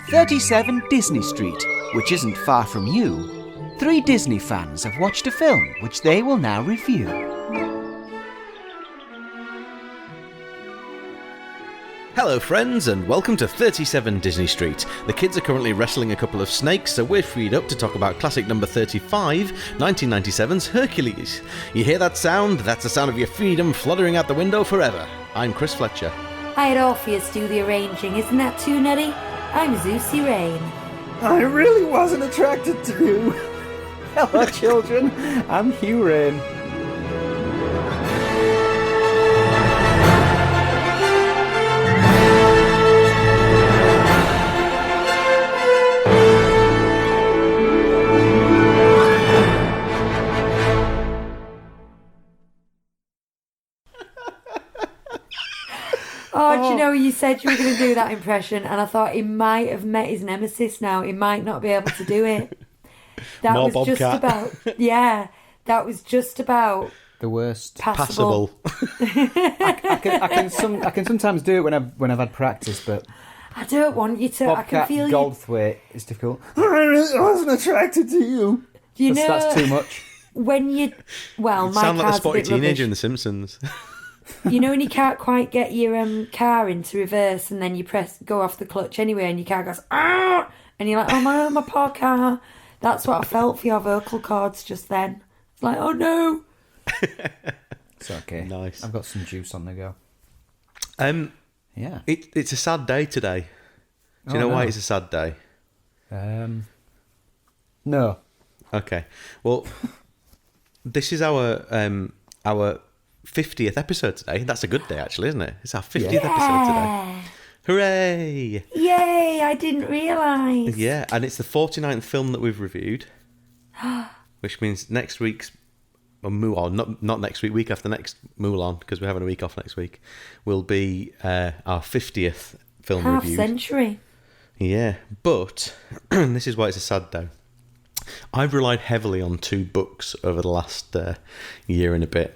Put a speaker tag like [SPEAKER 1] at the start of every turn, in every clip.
[SPEAKER 1] 37 Disney Street, which isn't far from you, 3 Disney fans have watched a film which they will now review.
[SPEAKER 2] Hello friends, and welcome to 37 Disney Street. The kids are currently wrestling a couple of snakes, so we're freed up to talk about classic number 35, 1997's Hercules. You hear that sound? That's the sound of your freedom fluttering out the window forever. I'm Chris Fletcher.
[SPEAKER 3] I had Orpheus do the arranging, isn't that too nutty? I'm Zeusy Rain.
[SPEAKER 4] I really wasn't attracted to you. Hello children, I'm Hugh Rain.
[SPEAKER 3] Oh, do you know, you said you were going to do that impression, and I thought he might have met his nemesis now. He might not be able to do it. That
[SPEAKER 2] More
[SPEAKER 3] was
[SPEAKER 2] Bobcat.
[SPEAKER 3] just about, yeah, that was just about
[SPEAKER 4] The worst.
[SPEAKER 3] passable.
[SPEAKER 4] I can sometimes do it when I've had practice, but
[SPEAKER 3] I don't want you to. I can
[SPEAKER 4] Bobcat
[SPEAKER 3] feel you.
[SPEAKER 4] Goldthwait is difficult. I really wasn't attracted to you.
[SPEAKER 3] Do you know
[SPEAKER 4] That's too much.
[SPEAKER 3] when you? Well,
[SPEAKER 2] You
[SPEAKER 3] my
[SPEAKER 2] sound like the
[SPEAKER 3] car's a
[SPEAKER 2] spotty
[SPEAKER 3] bit
[SPEAKER 2] teenager
[SPEAKER 3] rubbish.
[SPEAKER 2] in The Simpsons.
[SPEAKER 3] You know when you can't quite get your car into reverse, and then you go off the clutch anyway, and your car goes ah, and you're like, oh my poor car. That's what I felt for your vocal cords just then. It's like, oh no.
[SPEAKER 4] It's okay.
[SPEAKER 2] Nice.
[SPEAKER 4] I've got some juice on the go. Yeah.
[SPEAKER 2] It's a sad day today. Do you know why it's a sad day?
[SPEAKER 4] No.
[SPEAKER 2] Okay. Well, this is our 50th episode today. That's a good day, actually, isn't it? It's our 50th episode today. Hooray!
[SPEAKER 3] Yay! I didn't realise.
[SPEAKER 2] Yeah, and it's the 49th film that we've reviewed, which means next week's Mulan, not next week, week after next Mulan, because we're having a week off next week, will be our 50th film
[SPEAKER 3] Half
[SPEAKER 2] reviewed.
[SPEAKER 3] century.
[SPEAKER 2] Yeah, but this is why it's a sad day. I've relied heavily on 2 books over the last year and a bit.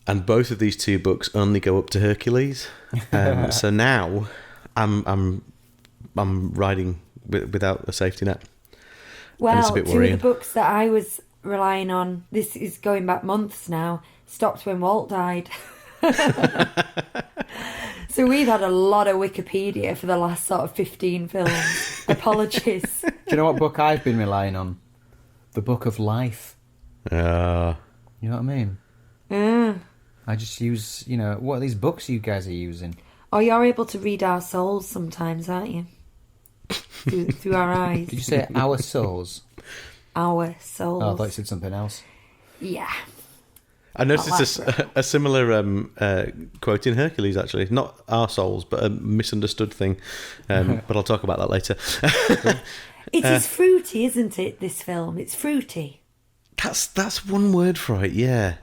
[SPEAKER 2] And both of these 2 books only go up to Hercules. So now I'm riding without a safety net. And it's a
[SPEAKER 3] Well,
[SPEAKER 2] bit
[SPEAKER 3] 2
[SPEAKER 2] worrying.
[SPEAKER 3] of the books that I was relying on, this is going back months now, stopped when Walt died. So we've had a lot of Wikipedia for the last sort of 15 films. Apologies.
[SPEAKER 4] Do you know what book I've been relying on? The Book of Life. You know what I mean? I just use, what are these books you guys are using?
[SPEAKER 3] Oh, you're able to read our souls sometimes, aren't you? Through our eyes.
[SPEAKER 4] Did you say our souls?
[SPEAKER 3] Our souls.
[SPEAKER 4] Oh, I thought you said something else.
[SPEAKER 3] Yeah.
[SPEAKER 2] I noticed a similar quote in Hercules, actually. Not our souls, but a misunderstood thing. But I'll talk about that later.
[SPEAKER 3] It is fruity, isn't it, this film? It's fruity.
[SPEAKER 2] That's one word for it, yeah.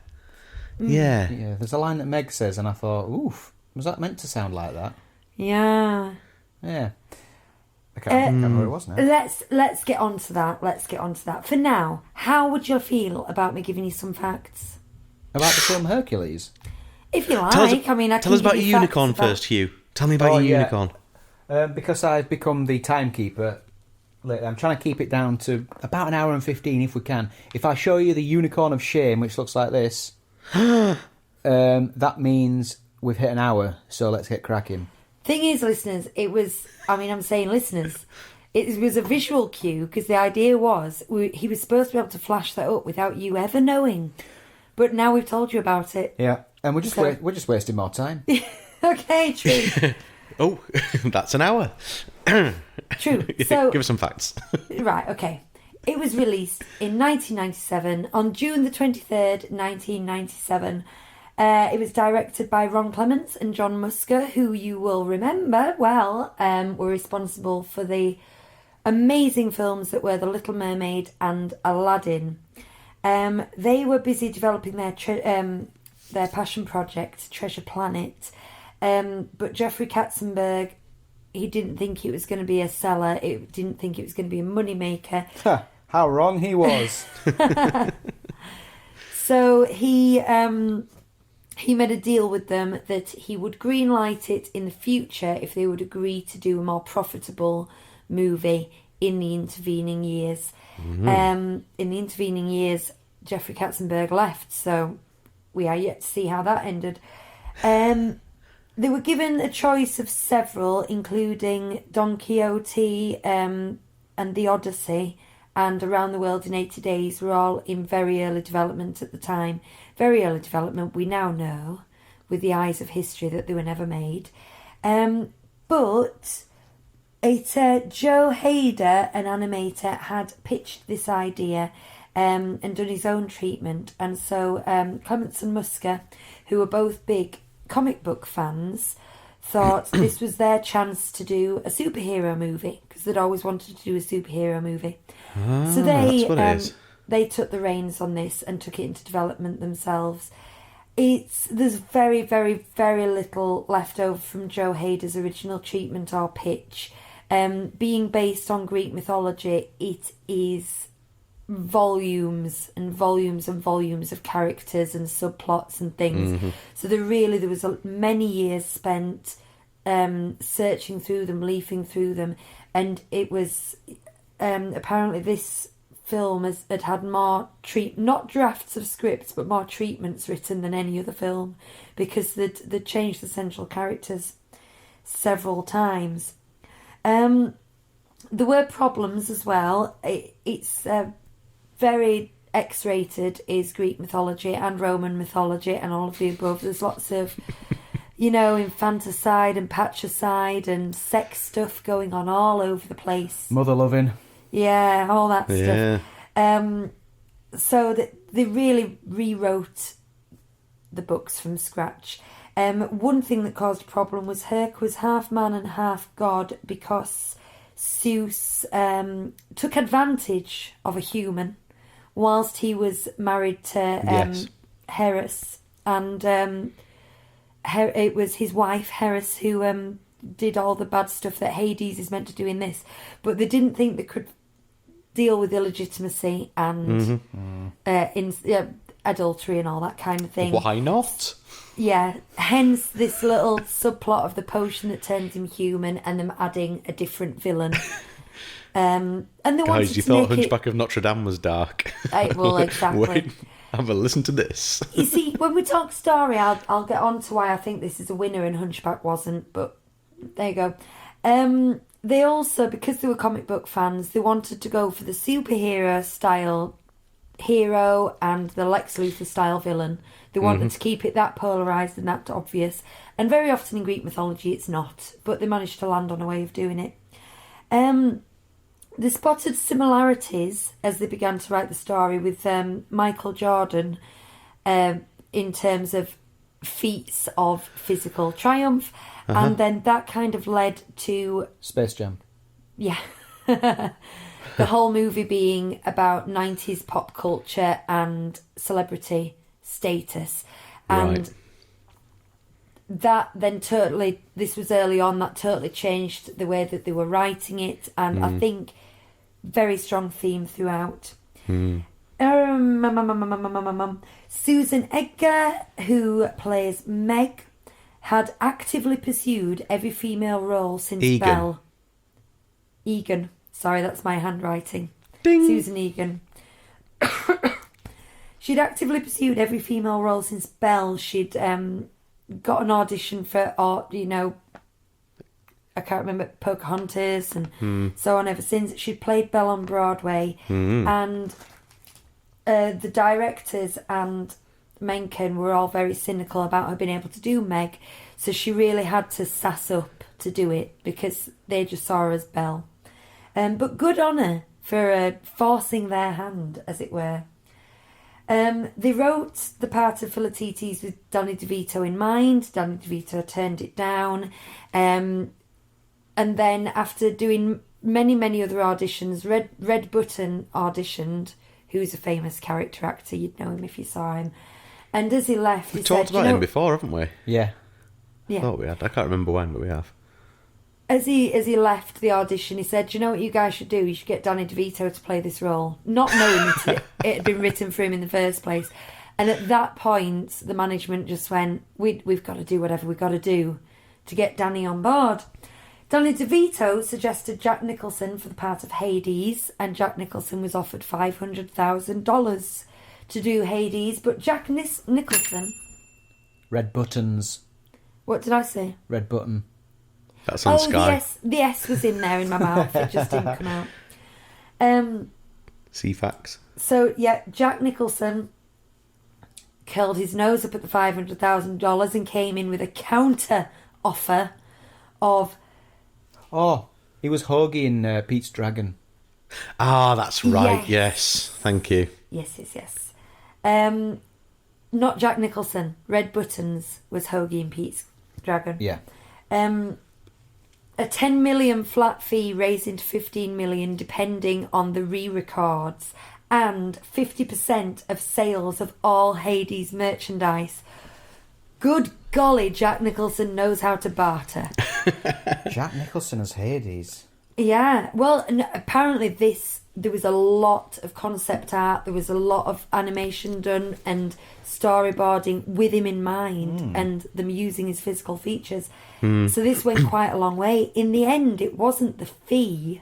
[SPEAKER 2] Yeah.
[SPEAKER 4] Yeah, there's a line that Meg says, and I thought, oof, was that meant to sound like that?
[SPEAKER 3] Yeah.
[SPEAKER 4] Yeah. I can't remember what it was now.
[SPEAKER 3] Let's get on to that. For now, how would you feel about me giving you some facts?
[SPEAKER 4] About the film Hercules?
[SPEAKER 3] If you like,
[SPEAKER 2] Tell us
[SPEAKER 3] I can
[SPEAKER 2] about your
[SPEAKER 3] give you
[SPEAKER 2] unicorn
[SPEAKER 3] facts about-
[SPEAKER 2] first, Hugh. Tell me about your unicorn.
[SPEAKER 4] Because I've become the timekeeper lately, I'm trying to keep it down to about an hour and 15 if we can. If I show you the unicorn of shame, which looks like this, that means we've hit an hour, so let's get cracking.
[SPEAKER 3] Thing is, listeners, I'm saying listeners, it was a visual cue because the idea was he was supposed to be able to flash that up without you ever knowing. But now we've told you about it.
[SPEAKER 4] Yeah, and we're just wasting more time.
[SPEAKER 3] Okay, true.
[SPEAKER 2] Oh, that's an hour.
[SPEAKER 3] True. So,
[SPEAKER 2] give us some facts.
[SPEAKER 3] right, okay. It was released in 1997, on June the 23rd, 1997. It was directed by Ron Clements and John Musker, who you will remember were responsible for the amazing films that were The Little Mermaid and Aladdin. They were busy developing their passion project, Treasure Planet, but Jeffrey Katzenberg, he didn't think it was going to be a seller. It didn't think it was going to be a moneymaker.
[SPEAKER 4] How wrong he was.
[SPEAKER 3] So he made a deal with them that he would greenlight it in the future if they would agree to do a more profitable movie in the intervening years. In the intervening years, Jeffrey Katzenberg left, so we are yet to see how that ended. They were given a choice of several, including Don Quixote and The Odyssey and Around the World in 80 Days were all in very early development at the time. Very early development, we now know, with the eyes of history, that they were never made. But Joe Hader, an animator, had pitched this idea and done his own treatment. And so Clements and Musker, who were both big comic book fans, thought this was their chance to do a superhero movie, because they'd always wanted to do a superhero movie. So they took the reins on this and took it into development themselves. There's very, very, very little left over from Joe Hader's original treatment or pitch. Being based on Greek mythology, it is volumes and volumes and volumes of characters and subplots and things. So there was many years spent searching through them, leafing through them, and it was apparently this film had more not drafts of scripts, but more treatments written than any other film, because they'd changed the central characters several times. There were problems as well. It's very X-rated, is Greek mythology and Roman mythology and all of the above. There's lots of infanticide and patricide and sex stuff going on all over the place.
[SPEAKER 4] Mother loving.
[SPEAKER 3] Yeah, all that stuff. So they really rewrote the books from scratch. One thing that caused a problem was Herc was half man and half god, because Zeus took advantage of a human whilst he was married to Hera, and it was his wife Hera who did all the bad stuff that Hades is meant to do in this, but they didn't think they could deal with illegitimacy and adultery and all that kind of thing.
[SPEAKER 2] Why not?
[SPEAKER 3] Yeah, hence this little subplot of the potion that turns him human and them adding a different villain. And they
[SPEAKER 2] Guys, you thought Hunchback of Notre Dame was dark.
[SPEAKER 3] Well, exactly.
[SPEAKER 2] Wait, have a listen to this.
[SPEAKER 3] You see, when we talk story, I'll get on to why I think this is a winner and Hunchback wasn't, but there you go. They also, because they were comic book fans, they wanted to go for the superhero style hero and the Lex Luthor style villain. They wanted to keep it that polarised and that obvious. And very often in Greek mythology it's not, but they managed to land on a way of doing it. They spotted similarities as they began to write the story with Michael Jordan in terms of feats of physical triumph, and then that kind of led to
[SPEAKER 4] Space Jam.
[SPEAKER 3] Yeah. The whole movie being about 90s pop culture and celebrity status. And that then totally, this was early on, that totally changed the way that they were writing it. And I think very strong theme throughout. Susan Edgar, who plays Meg, had actively pursued every female role since Belle. Egan. Sorry, that's my handwriting.
[SPEAKER 2] Ding.
[SPEAKER 3] Susan Egan. She'd actively pursued every female role since Belle. She'd got an audition for, I can't remember, Pocahontas and so on ever since. She'd played Belle on Broadway. And the directors and Menken were all very cynical about her being able to do Meg. So she really had to sass up to do it because they just saw her as Belle. But good on her for forcing their hand, as it were. They wrote the part of Philoctetes with Danny DeVito in mind. Danny DeVito turned it down. And then after doing many, many other auditions, Red Button auditioned, who's a famous character actor. You'd know him if you saw him. And as he left,
[SPEAKER 2] We've talked about him before, haven't we?
[SPEAKER 4] Yeah.
[SPEAKER 2] I thought we had. I can't remember when, but we have.
[SPEAKER 3] As he left the audition, he said, "Do you know what you guys should do? You should get Danny DeVito to play this role," not knowing that it had been written for him in the first place. And at that point, the management just went, "We've got to do whatever we've got to do to get Danny on board." Danny DeVito suggested Jack Nicholson for the part of Hades, and Jack Nicholson was offered $500,000 to do Hades, but Jack Nicholson...
[SPEAKER 4] Red buttons.
[SPEAKER 3] What did I say?
[SPEAKER 4] Red button.
[SPEAKER 2] That's on Sky.
[SPEAKER 3] The S was in there in my mouth. It just didn't come out.
[SPEAKER 2] CFAX.
[SPEAKER 3] So, yeah, Jack Nicholson curled his nose up at the $500,000 and came in with a counter offer of...
[SPEAKER 4] Oh, he was Hoagie in Pete's Dragon.
[SPEAKER 2] Ah, that's right.
[SPEAKER 3] Yes.
[SPEAKER 2] Yes. Thank you.
[SPEAKER 3] Yes. Not Jack Nicholson. Red Buttons was Hoagie and Pete's Dragon.
[SPEAKER 4] Yeah.
[SPEAKER 3] A 10 million flat fee raising to 15 million depending on the re-records, and 50% of sales of all Hades merchandise. Good golly, Jack Nicholson knows how to barter.
[SPEAKER 4] Jack Nicholson as Hades.
[SPEAKER 3] Yeah, well, apparently there was a lot of concept art, there was a lot of animation done and storyboarding with him in mind and them using his physical features. So this went quite a long way. In the end, it wasn't the fee,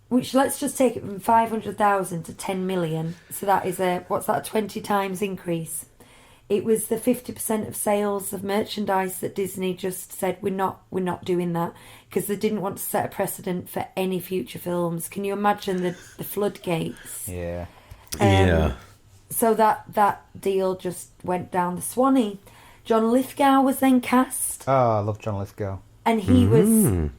[SPEAKER 3] which let's just take it from 500,000 to 10 million. So that is a 20 times increase. It was the 50% of sales of merchandise that Disney just said, we're not doing that, because they didn't want to set a precedent for any future films. Can you imagine the floodgates?
[SPEAKER 4] Yeah.
[SPEAKER 2] Yeah.
[SPEAKER 3] So that deal just went down the Swanee. John Lithgow was then cast,
[SPEAKER 4] Oh, I love John Lithgow.
[SPEAKER 3] and he was...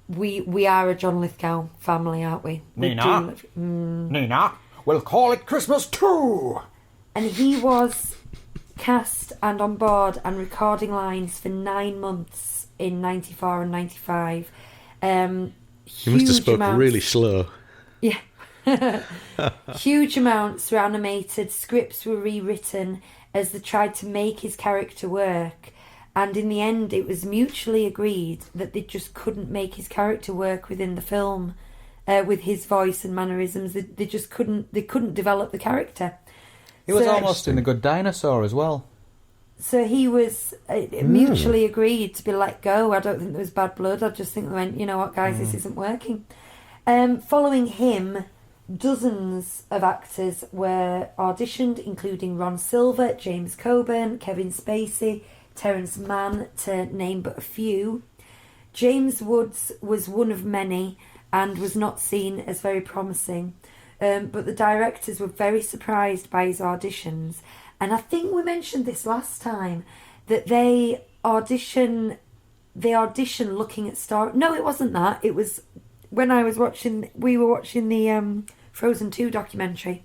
[SPEAKER 3] We are a John Lithgow family, aren't we?
[SPEAKER 4] Nina? Nina, we'll call it Christmas too!
[SPEAKER 3] And he was cast and on board and recording lines for 9 months in 94 and 95.
[SPEAKER 2] He must have spoken really slow.
[SPEAKER 3] Yeah. Huge amounts were animated, scripts were rewritten as they tried to make his character work. And in the end, it was mutually agreed that they just couldn't make his character work within the film with his voice and mannerisms. They just couldn't develop the character.
[SPEAKER 4] He was almost in The Good Dinosaur as well.
[SPEAKER 3] So he was mutually agreed to be let go. I don't think there was bad blood. I just think they went, you know what, guys, this isn't working. Following him, dozens of actors were auditioned, including Ron Silver, James Coburn, Kevin Spacey, Terence Mann, to name but a few. James Woods was one of many and was not seen as very promising. But the directors were very surprised by his auditions. And I think we mentioned this last time, that they audition looking at story. No, it wasn't that. It was when we were watching the Frozen 2 documentary.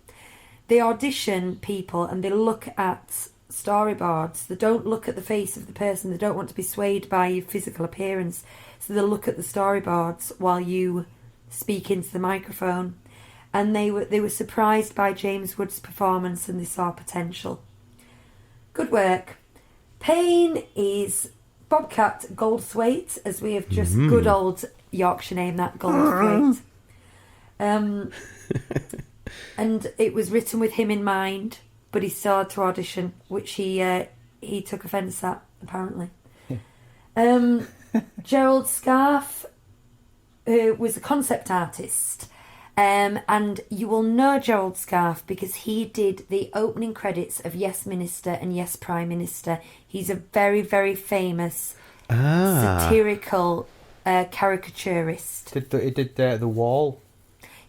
[SPEAKER 3] They audition people and they look at storyboards. They don't look at the face of the person. They don't want to be swayed by your physical appearance. So they look at the storyboards while you speak into the microphone. And they were surprised by James Wood's performance and they saw potential. Good work. Payne is Bobcat Goldthwait, as we have just good old Yorkshire name that, Goldthwait. And it was written with him in mind, but he still had to audition, which he took offence at, apparently. Gerald Scarfe was a concept artist. And you will know Gerald Scarfe because he did the opening credits of Yes Minister and Yes Prime Minister. He's a very, very famous satirical caricaturist.
[SPEAKER 4] He did The Wall.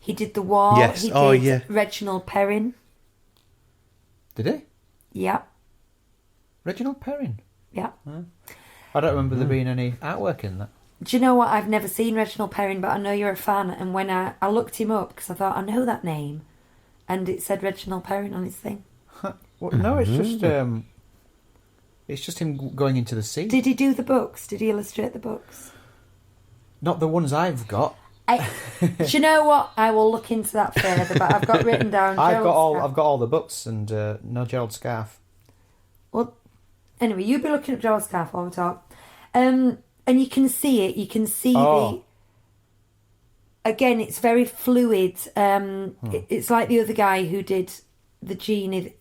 [SPEAKER 3] He did The Wall.
[SPEAKER 2] Yes.
[SPEAKER 3] He did
[SPEAKER 2] Yeah.
[SPEAKER 3] Reginald Perrin.
[SPEAKER 4] Did he?
[SPEAKER 3] Yeah.
[SPEAKER 4] Reginald Perrin?
[SPEAKER 3] Yeah.
[SPEAKER 4] I don't remember there being any artwork in that.
[SPEAKER 3] Do you know what? I've never seen Reginald Perrin, but I know you're a fan. And when I looked him up, because I thought, I know that name. And it said Reginald Perrin on his thing.
[SPEAKER 4] Well, no, it's just him going into the sea.
[SPEAKER 3] Did he do the books? Did he illustrate the books?
[SPEAKER 4] Not the ones I've got.
[SPEAKER 3] Do you know what? I will look into that further, but I've got written down.
[SPEAKER 4] I've got all the books and no Gerald Scarfe.
[SPEAKER 3] Well, anyway, you'll be looking at Gerald Scarfe while we talk. And you can see it. You can see again, it's very fluid. It's like the other guy who did the genie,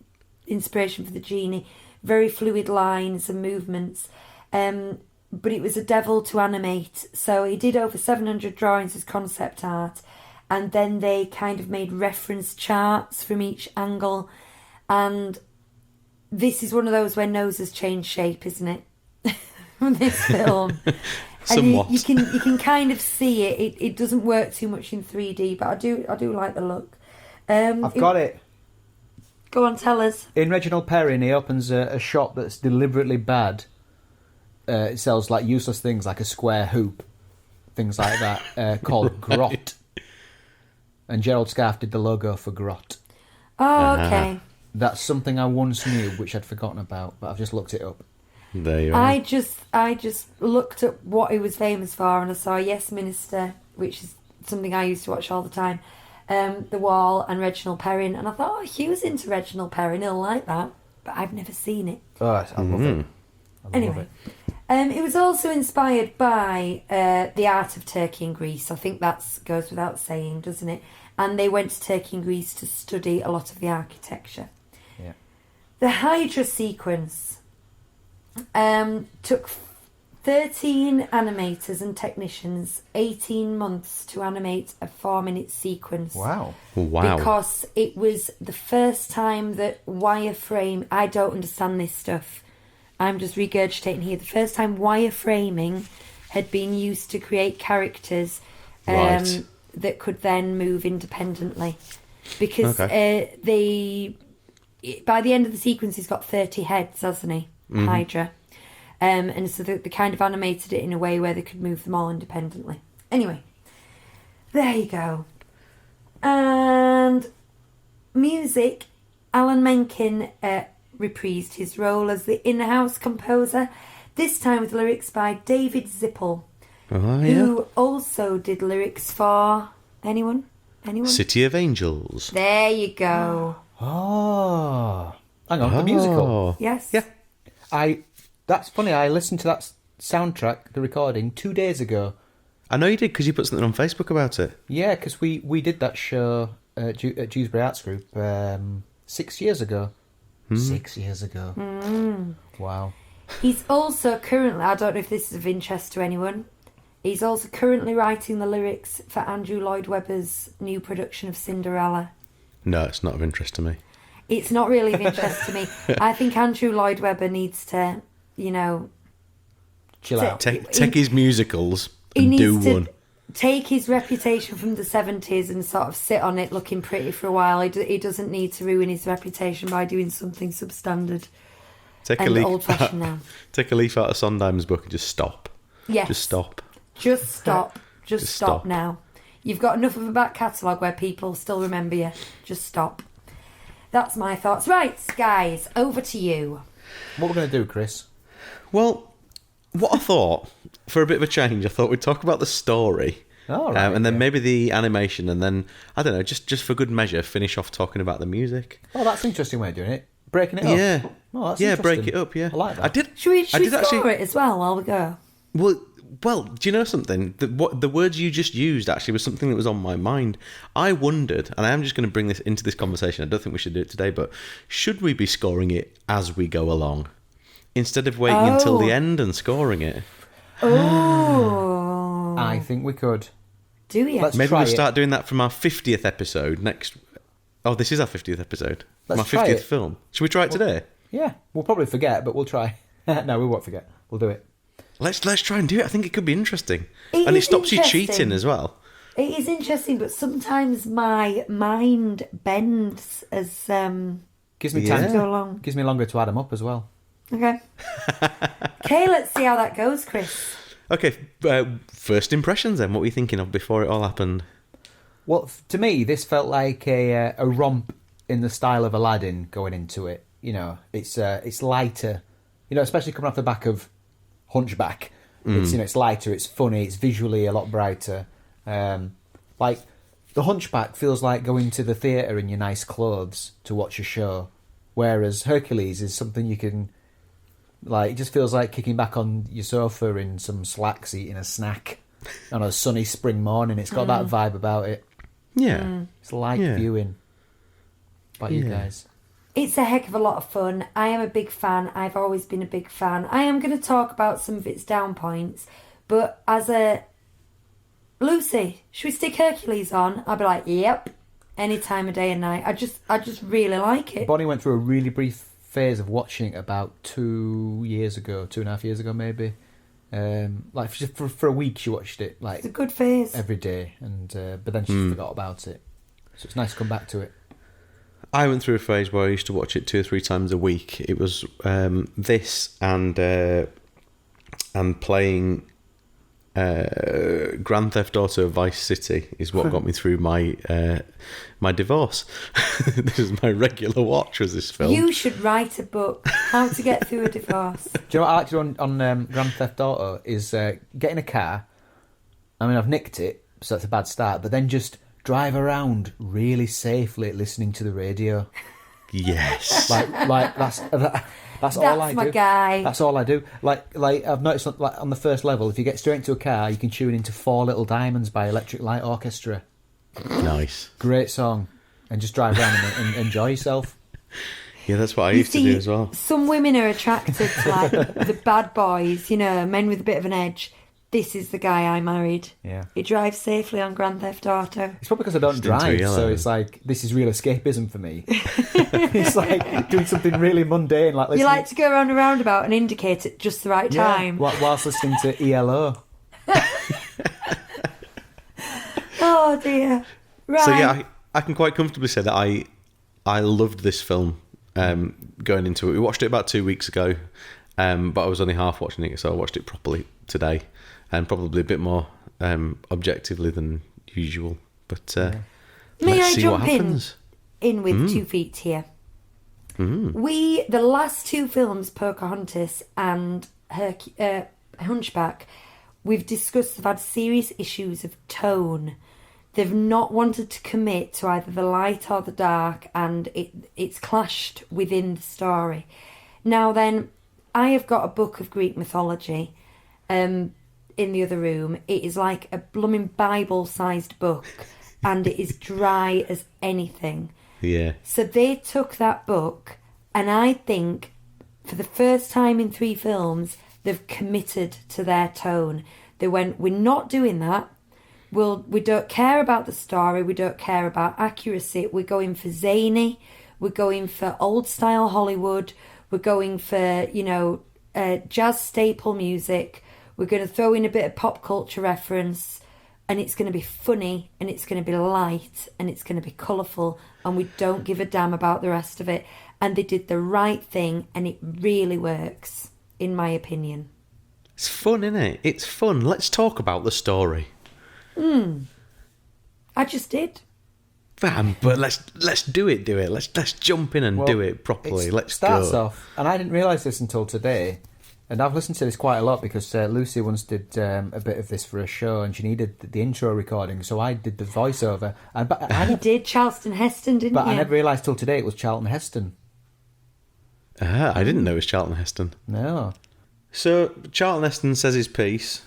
[SPEAKER 3] inspiration for the genie. Very fluid lines and movements. but it was a devil to animate. So he did over 700 drawings as concept art, and then they kind of made reference charts from each angle. And this is one of those where noses change shape, isn't it? From this film.
[SPEAKER 2] Somewhat.
[SPEAKER 3] And you can kind of see it. It doesn't work too much in 3D, but I do like the look.
[SPEAKER 4] I've got it.
[SPEAKER 3] Go on, tell us.
[SPEAKER 4] In Reginald Perrin, he opens a shop that's deliberately bad. It sells like useless things, like a square hoop, things like that, called Grot. And Gerald Scarfe did the logo for Grot.
[SPEAKER 3] Oh, okay.
[SPEAKER 4] That's something I once knew, which I'd forgotten about, but I've just looked it up.
[SPEAKER 2] There you are.
[SPEAKER 3] I just looked at what he was famous for, and I saw Yes Minister, which is something I used to watch all the time. The Wall and Reginald Perrin, and I thought, oh, Hugh's into Reginald Perrin, he'll like that, but I've never seen it.
[SPEAKER 4] Oh, I love it.
[SPEAKER 3] Anyway, it was also inspired by the art of Turkey and Greece. I think that goes without saying, doesn't it? And they went to Turkey and Greece to study a lot of the architecture.
[SPEAKER 4] Yeah.
[SPEAKER 3] The Hydra sequence took 13 animators and technicians 18 months to animate a 4-minute sequence.
[SPEAKER 4] Wow.
[SPEAKER 3] Because it was the first time that wireframe... I don't understand this stuff. I'm just regurgitating here. The first time wireframing had been used to create characters that could then move independently. Because by the end of the sequence, he's got 30 heads, hasn't he? Hydra. And so they kind of animated it in a way where they could move them all independently. Anyway, there you go. And music, Alan Menken reprised his role as the in-house composer, this time with lyrics by David Zippel, who also did lyrics for... Anyone?
[SPEAKER 2] City of Angels.
[SPEAKER 3] There you go.
[SPEAKER 4] Oh. Hang on, the musical.
[SPEAKER 3] Yes.
[SPEAKER 4] Yeah. That's funny, I listened to that soundtrack, the recording, 2 days ago.
[SPEAKER 2] I know you did, because you put something on Facebook about it.
[SPEAKER 4] Yeah, because we did that show at Dewsbury Arts Group 6 years ago. 6 years ago. Wow.
[SPEAKER 3] He's also currently, I don't know if this is of interest to anyone, he's also currently writing the lyrics for Andrew Lloyd Webber's new production of Cinderella.
[SPEAKER 2] No, it's not of interest to me.
[SPEAKER 3] It's not really of interest to me. I think Andrew Lloyd Webber needs to,
[SPEAKER 4] chill out.
[SPEAKER 2] Take his musicals and do one.
[SPEAKER 3] Take his reputation from the 70s and sort of sit on it looking pretty for a while. He doesn't need to ruin his reputation by doing something substandard and old-fashioned now.
[SPEAKER 2] Take a leaf out of Sondheim's book and just stop.
[SPEAKER 3] Yes.
[SPEAKER 2] Just stop.
[SPEAKER 3] Just stop. Just stop now. You've got enough of a back catalogue where people still remember you. Just stop. That's my thoughts. Right, guys, over to you.
[SPEAKER 4] What we're going to do, Chris?
[SPEAKER 2] Well, what I thought, for a bit of a change, I thought we'd talk about the story.
[SPEAKER 4] Oh, right,
[SPEAKER 2] and then maybe the animation, and then, I don't know, just for good measure, finish off talking about the music.
[SPEAKER 4] Oh, that's an interesting way of doing it. Breaking it up.
[SPEAKER 2] Yeah.
[SPEAKER 4] Oh, that's
[SPEAKER 2] yeah,
[SPEAKER 4] interesting.
[SPEAKER 2] break it up, yeah.
[SPEAKER 4] I like that.
[SPEAKER 3] Should we score it as well while we go?
[SPEAKER 2] Well, do you know something? The words you just used actually was something that was on my mind. I wondered, and I am just going to bring this into this conversation. I don't think we should do it today, but should we be scoring it as we go along instead of waiting until the end and scoring it?
[SPEAKER 3] Oh,
[SPEAKER 4] I think we could.
[SPEAKER 3] Do you?
[SPEAKER 2] Maybe we'll start doing that from our 50th episode next. Oh, this is our 50th episode.
[SPEAKER 4] Let's
[SPEAKER 2] my
[SPEAKER 4] try
[SPEAKER 2] 50th
[SPEAKER 4] it.
[SPEAKER 2] film. Should we try it today?
[SPEAKER 4] Yeah, we'll probably forget, but we'll try. No, we won't forget. We'll do it.
[SPEAKER 2] Let's try and do it. I think it could be interesting.
[SPEAKER 3] It
[SPEAKER 2] And it
[SPEAKER 3] is
[SPEAKER 2] stops you
[SPEAKER 3] interesting.
[SPEAKER 2] cheating as well.
[SPEAKER 3] It is interesting, but sometimes my mind bends as
[SPEAKER 4] Gives me
[SPEAKER 2] Yeah.
[SPEAKER 4] time
[SPEAKER 3] go along.
[SPEAKER 4] Gives me longer to add them up as well.
[SPEAKER 3] Okay. Okay, let's see how that goes, Chris.
[SPEAKER 2] Okay, first impressions then. What were you thinking of before it all happened?
[SPEAKER 4] Well, to me, this felt like a romp in the style of Aladdin going into it. You know, it's lighter. You know, especially coming off the back of Hunchback. It's it's lighter, it's funny, it's visually a lot brighter. Like the Hunchback feels like going to the theatre in your nice clothes to watch a show, whereas Hercules is something you can like. It just feels like kicking back on your sofa in some slacks, eating a snack on a sunny spring morning. It's got that vibe about it.
[SPEAKER 2] Yeah.
[SPEAKER 4] It's light
[SPEAKER 2] Yeah.
[SPEAKER 4] viewing. What about you guys?
[SPEAKER 3] It's a heck of a lot of fun. I am a big fan. I've always been a big fan. I am going to talk about some of its down points, but as a... Lucy, should we stick Hercules on? I'll be like, yep, any time of day and night. I just really like it.
[SPEAKER 4] Bonnie went through a really brief phase of watching it about 2 years ago, 2.5 years ago maybe. Like for a week she watched it like
[SPEAKER 3] It's a good phase.
[SPEAKER 4] every day, and but then she forgot about it. So it's nice to come back to it.
[SPEAKER 2] I went through a phase where I used to watch it 2 or 3 times a week. It was this and playing Grand Theft Auto Vice City is what got me through my my divorce. This is my regular watch, was this film.
[SPEAKER 3] You should write a book, How to Get Through a Divorce.
[SPEAKER 4] Do you know what I like to do on Grand Theft Auto is get in a car. I mean, I've nicked it, so that's a bad start. But then just drive around really safely, listening to the radio.
[SPEAKER 2] Yes.
[SPEAKER 4] Like that's all I do.
[SPEAKER 3] That's my guy.
[SPEAKER 4] That's all I do. Like I've noticed on the first level, if you get straight into a car, you can tune into 4 Little Diamonds by Electric Light Orchestra.
[SPEAKER 2] Nice.
[SPEAKER 4] Great song, and just drive around and enjoy yourself.
[SPEAKER 2] Yeah, that's what I used to do as well.
[SPEAKER 3] Some women are attracted to like the bad boys, men with a bit of an edge. This is the guy I married.
[SPEAKER 4] Yeah.
[SPEAKER 3] He drives safely on Grand Theft Auto.
[SPEAKER 4] It's probably because I don't drive, so it's like this is real escapism for me. It's like doing something really mundane, like listening.
[SPEAKER 3] You like to go around a roundabout and indicate at just the right time.
[SPEAKER 4] Whilst listening to ELO.
[SPEAKER 3] Oh dear. Right.
[SPEAKER 2] So yeah, I can quite comfortably say that I loved this film going into it. We watched it about 2 weeks ago, but I was only half watching it, so I watched it properly today, and probably a bit more objectively than usual. But
[SPEAKER 3] May
[SPEAKER 2] let's
[SPEAKER 3] I
[SPEAKER 2] see
[SPEAKER 3] jump
[SPEAKER 2] what happens.
[SPEAKER 3] in with 2 feet here? The last 2 films, Pocahontas and Hunchback, we've discussed they've had serious issues of tone. They've not wanted to commit to either the light or the dark, and it's clashed within the story. Now then, I have got a book of Greek mythology in the other room. It is like a blooming Bible-sized book, and it is dry as anything.
[SPEAKER 2] Yeah.
[SPEAKER 3] So they took that book, and I think for the first time in 3 films, they've committed to their tone. They went, we're not doing that. We don't care about the story. We don't care about accuracy. We're going for zany. We're going for old-style Hollywood. We're going for, jazz staple music. We're going to throw in a bit of pop culture reference, and it's going to be funny, and it's going to be light, and it's going to be colourful, and we don't give a damn about the rest of it. And they did the right thing, and it really works, in my opinion.
[SPEAKER 2] It's fun, isn't it? It's fun. Let's talk about the story.
[SPEAKER 3] I just did.
[SPEAKER 2] But let's do it. Let's jump in and do it properly. Let's
[SPEAKER 4] starts
[SPEAKER 2] go.
[SPEAKER 4] off, and I didn't realise this until today, and I've listened to this quite a lot because Lucy once did a bit of this for a show, and she needed the intro recording, so I did the voiceover.
[SPEAKER 3] You did Charleston Heston, didn't you?
[SPEAKER 4] But I never realised till today it was Charlton Heston.
[SPEAKER 2] I didn't know it was Charlton Heston.
[SPEAKER 4] No.
[SPEAKER 2] So Charlton Heston says his piece,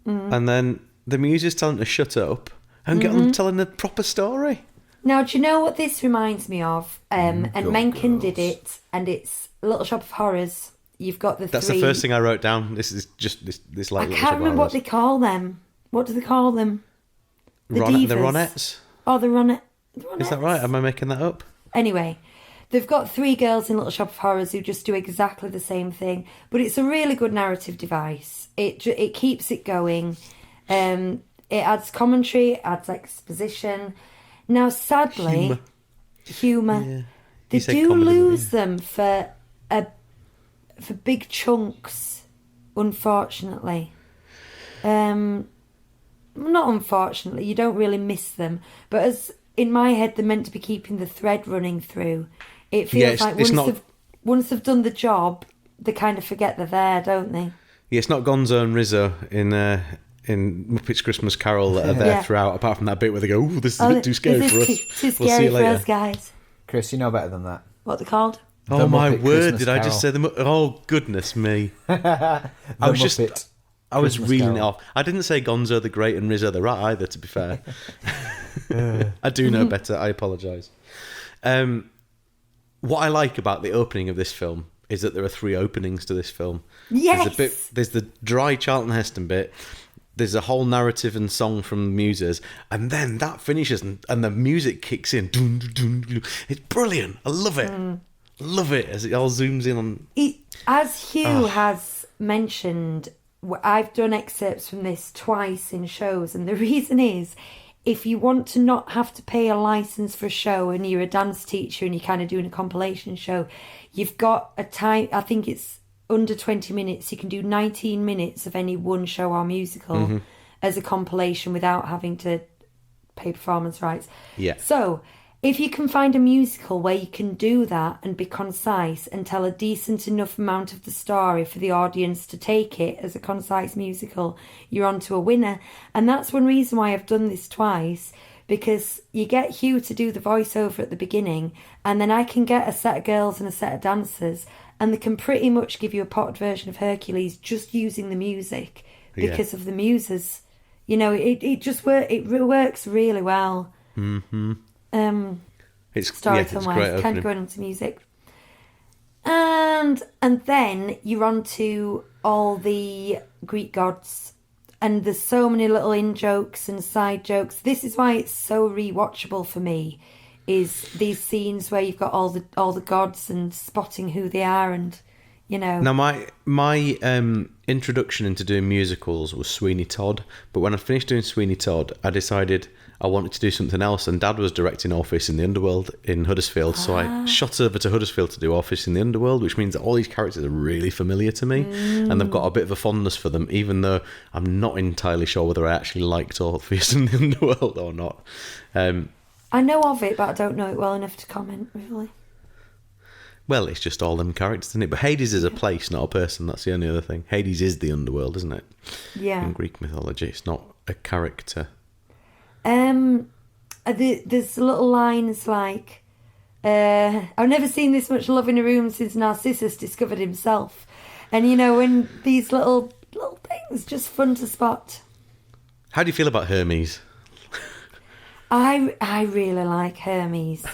[SPEAKER 2] and then the muses tell him to shut up and get on telling the proper story.
[SPEAKER 3] Now, do you know what this reminds me of? And
[SPEAKER 4] Go
[SPEAKER 3] Mencken
[SPEAKER 4] Girls.
[SPEAKER 3] did it, and it's Little Shop of Horrors. You've got the
[SPEAKER 2] That's
[SPEAKER 3] 3...
[SPEAKER 2] the first thing I wrote down. This is just this like.
[SPEAKER 3] I
[SPEAKER 2] Little
[SPEAKER 3] can't
[SPEAKER 2] Shop of
[SPEAKER 3] remember what
[SPEAKER 2] Horrors.
[SPEAKER 3] they call them. What do they call them? The
[SPEAKER 2] The
[SPEAKER 3] divas.
[SPEAKER 2] Ronettes.
[SPEAKER 3] Oh, the Ronettes.
[SPEAKER 2] Is that right? Am I making that up?
[SPEAKER 3] Anyway, they've got 3 girls in Little Shop of Horrors who just do exactly the same thing, but it's a really good narrative device. It keeps it going. It adds commentary, it adds exposition. Now, sadly, humour.
[SPEAKER 2] Yeah.
[SPEAKER 3] They
[SPEAKER 2] You said
[SPEAKER 3] do
[SPEAKER 2] comedy,
[SPEAKER 3] lose
[SPEAKER 2] yeah.
[SPEAKER 3] them for big chunks, unfortunately. Not unfortunately, you don't really miss them, but as in my head, they're meant to be keeping the thread running through. It feels like once they've done the job, they kind of forget they're there, don't they?
[SPEAKER 2] Yeah, it's not Gonzo and Rizzo in Muppets Christmas Carol that are there throughout, apart from that bit where they go, "Ooh, this is a bit too scary for us.
[SPEAKER 3] Too
[SPEAKER 2] We'll see
[SPEAKER 3] scary
[SPEAKER 2] you
[SPEAKER 3] for
[SPEAKER 2] later."
[SPEAKER 3] us, guys.
[SPEAKER 4] Chris, you know better than that.
[SPEAKER 3] What they're called?
[SPEAKER 2] Oh
[SPEAKER 4] The
[SPEAKER 2] my
[SPEAKER 4] Muppet
[SPEAKER 2] word!
[SPEAKER 4] Christmas
[SPEAKER 2] Did I just say
[SPEAKER 4] Carol.
[SPEAKER 2] Oh goodness me! I was
[SPEAKER 4] Muppet
[SPEAKER 2] I was
[SPEAKER 4] Christmas
[SPEAKER 2] reeling
[SPEAKER 4] Carol.
[SPEAKER 2] it off. I didn't say Gonzo the Great and Rizzo the Rat either. To be fair, I do know better. I apologise. what I like about the opening of this film is that there are 3 openings to this film.
[SPEAKER 3] Yes!
[SPEAKER 2] There's the dry Charlton Heston bit, there's a whole narrative and song from the Muses, and then that finishes and the music kicks in. Dun, dun, dun, dun. It's brilliant. I love it. Love it as it all zooms in on...
[SPEAKER 3] As Hugh has mentioned, I've done excerpts from this twice in shows, and the reason is, if you want to not have to pay a license for a show and you're a dance teacher and you're kind of doing a compilation show, you've got a time, I think it's under 20 minutes, you can do 19 minutes of any one show or musical as a compilation without having to pay performance rights.
[SPEAKER 2] Yeah.
[SPEAKER 3] So, if you can find a musical where you can do that and be concise and tell a decent enough amount of the story for the audience to take it as a concise musical, you're on to a winner. And that's one reason why I've done this twice, because you get Hugh to do the voiceover at the beginning, and then I can get a set of girls and a set of dancers, and they can pretty much give you a potted version of Hercules just using the music because of the muses. You know, it just works really well.
[SPEAKER 2] Mm-hmm. It's
[SPEAKER 3] Storytelling wise, kind of going into music, and then you're on to all the Greek gods, and there's so many little in jokes and side jokes. This is why it's so rewatchable for me. Is these scenes where you've got all the gods and spotting who they are, and you know.
[SPEAKER 2] Now my introduction into doing musicals was Sweeney Todd, but when I finished doing Sweeney Todd, I decided I wanted to do something else, and Dad was directing Office in the Underworld in Huddersfield, so I shot over to Huddersfield to do Office in the Underworld, which means that all these characters are really familiar to me, and I've got a bit of a fondness for them, even though I'm not entirely sure whether I actually liked Office in the Underworld or not.
[SPEAKER 3] I know of it, but I don't know it well enough to comment, really.
[SPEAKER 2] Well, it's just all them characters, isn't it? But Hades is a place, not a person. That's the only other thing. Hades is the underworld, isn't it?
[SPEAKER 3] Yeah.
[SPEAKER 2] In Greek mythology, it's not a character.
[SPEAKER 3] There's little lines like, I've never seen this much love in a room since Narcissus discovered himself. And, you know, when these little things, just fun to spot.
[SPEAKER 2] How do you feel about Hermes?
[SPEAKER 3] I really like Hermes.